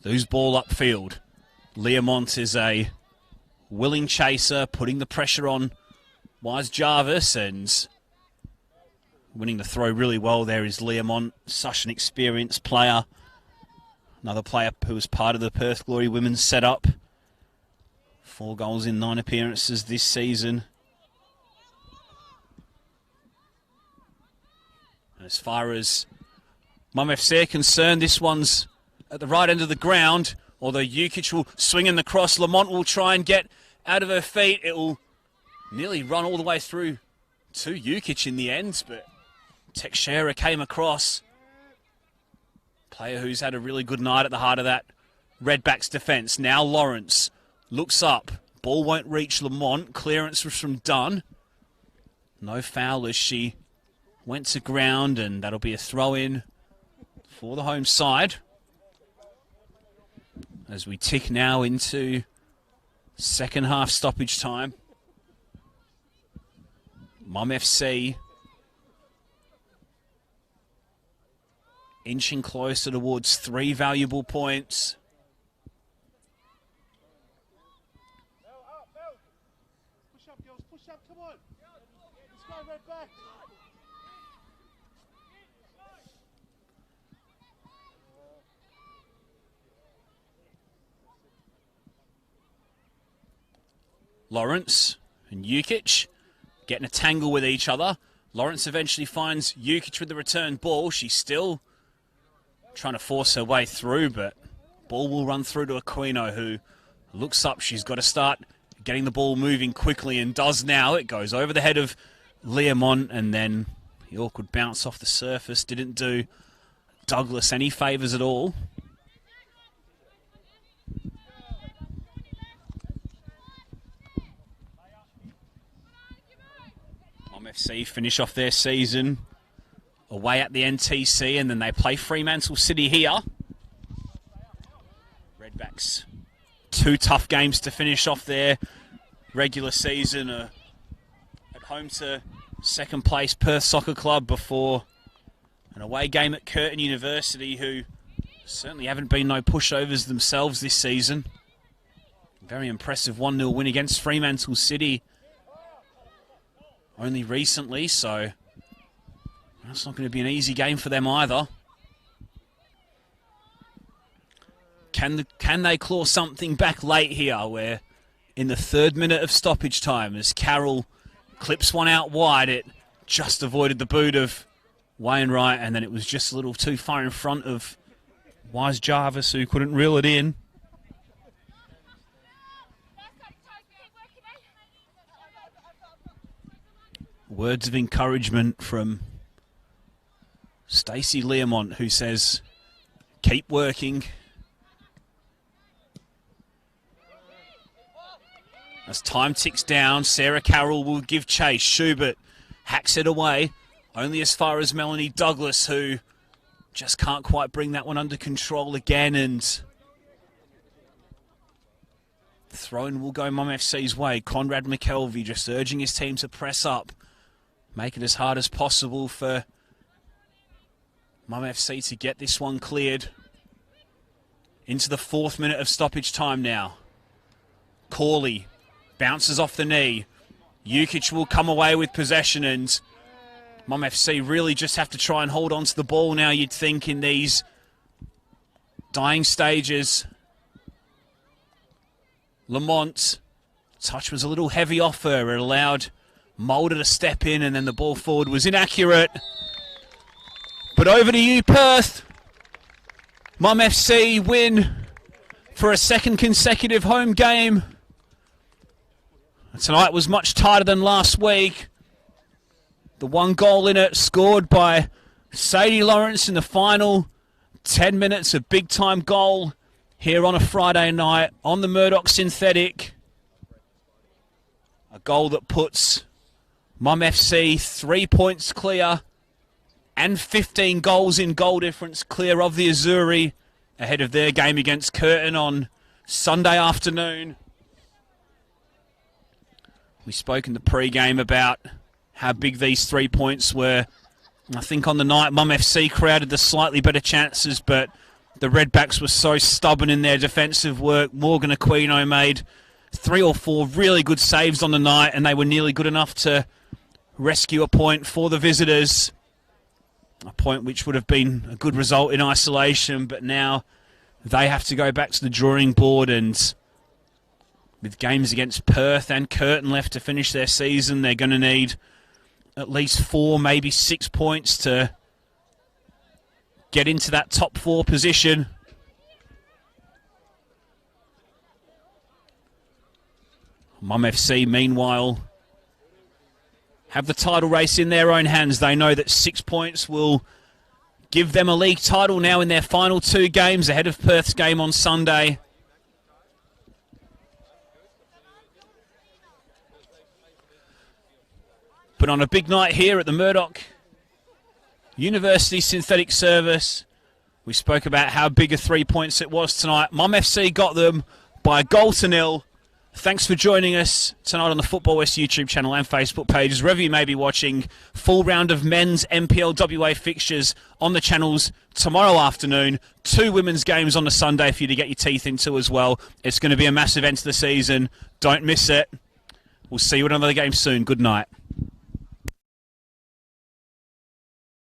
Loose ball upfield. Learmont is a willing chaser, putting the pressure on Wise Jarvis, and winning the throw really well there is Learmont. Such an experienced player. Another player who was part of the Perth Glory women's setup. 4 goals in 9 appearances this season. And as far as Mum FC are concerned, this one's at the right end of the ground. Although Jukic will swing in the cross, Lamont will try and get out of her feet. It will nearly run all the way through to Jukic in the end, but Teixeira came across. Player who's had a really good night at the heart of that Redbacks defence. Now Lawrence looks up. Ball won't reach Lamont. Clearance was from Dunn. No foul as she went to ground, and that'll be a throw-in for the home side. As we tick now into second half stoppage time. Mum FC inching closer towards 3 valuable points. Push up, girls, push up, come on. Let's go, Redbacks. Lawrence and Jukic getting a tangle with each other. Lawrence eventually finds Jukic with the return ball. She's still trying to force her way through, but ball will run through to Aquino, who looks up. She's got to start getting the ball moving quickly, and does now. It goes over the head of Learmont, and then the awkward bounce off the surface didn't do Douglas any favours at all. Mum FC finish off their season away at the NTC, and then they play Fremantle City here. Redbacks, 2 tough games to finish off their regular season. At home to second place Perth Soccer Club before an away game at Curtin University, who certainly haven't been no pushovers themselves this season. Very impressive 1-0 win against Fremantle City only recently, so that's not going to be an easy game for them either. Can they claw something back late here? Where in the 3rd minute of stoppage time, as Carroll clips one out wide, it just avoided the boot of Wainwright, and then it was just a little too far in front of Wise Jarvis, who couldn't reel it in. Words of encouragement from Stacey Learmont, who says, keep working. As time ticks down, Sarah Carroll will give chase. Schubert hacks it away, only as far as Melanie Douglas, who just can't quite bring that one under control again, and the throw-in will go Mum FC's way. Conrad McKelvey just urging his team to press up, make it as hard as possible for Mum FC to get this one cleared. Into the 4th minute of stoppage time now. Corley bounces off the knee. Jukic will come away with possession, and Mum FC really just have to try and hold on to the ball now, you'd think, in these dying stages. Lamont, touch was a little heavy off her. It allowed Mulder to step in, and then the ball forward was inaccurate. But over to you, Perth. Mum FC win for a 2nd consecutive home game. Tonight was much tighter than last week. The 1 goal in it scored by Sadie Lawrence in the final 10 minutes, a big-time goal here on a Friday night on the Murdoch synthetic. A goal that puts Mum FC 3 points clear and 15 goals in goal difference clear of the Azzurri ahead of their game against Curtin on Sunday afternoon. We spoke in the pre-game about how big these 3 points were. I think on the night, Mum FC created the slightly better chances, but the Redbacks were so stubborn in their defensive work. Morgan Aquino made 3 or 4 really good saves on the night, and they were nearly good enough to rescue a point for the visitors. A point which would have been a good result in isolation, but now they have to go back to the drawing board, and with games against Perth and Curtin left to finish their season, they're going to need at least 4, maybe 6 points to get into that top 4 position. Mum FC, meanwhile, have the title race in their own hands. They know that 6 points will give them a league title now in their final 2 games ahead of Perth's game on Sunday. But on a big night here at the Murdoch University Synthetic Service, we spoke about how big a 3 points it was tonight. Mum FC got them by 1-0. Thanks for joining us tonight on the Football West YouTube channel and Facebook pages, wherever you may be watching. Full round of men's NPLWA fixtures on the channels tomorrow afternoon. 2 women's games on the Sunday for you to get your teeth into as well. It's going to be a massive end to the season. Don't miss it. We'll see you at another game soon. Good night.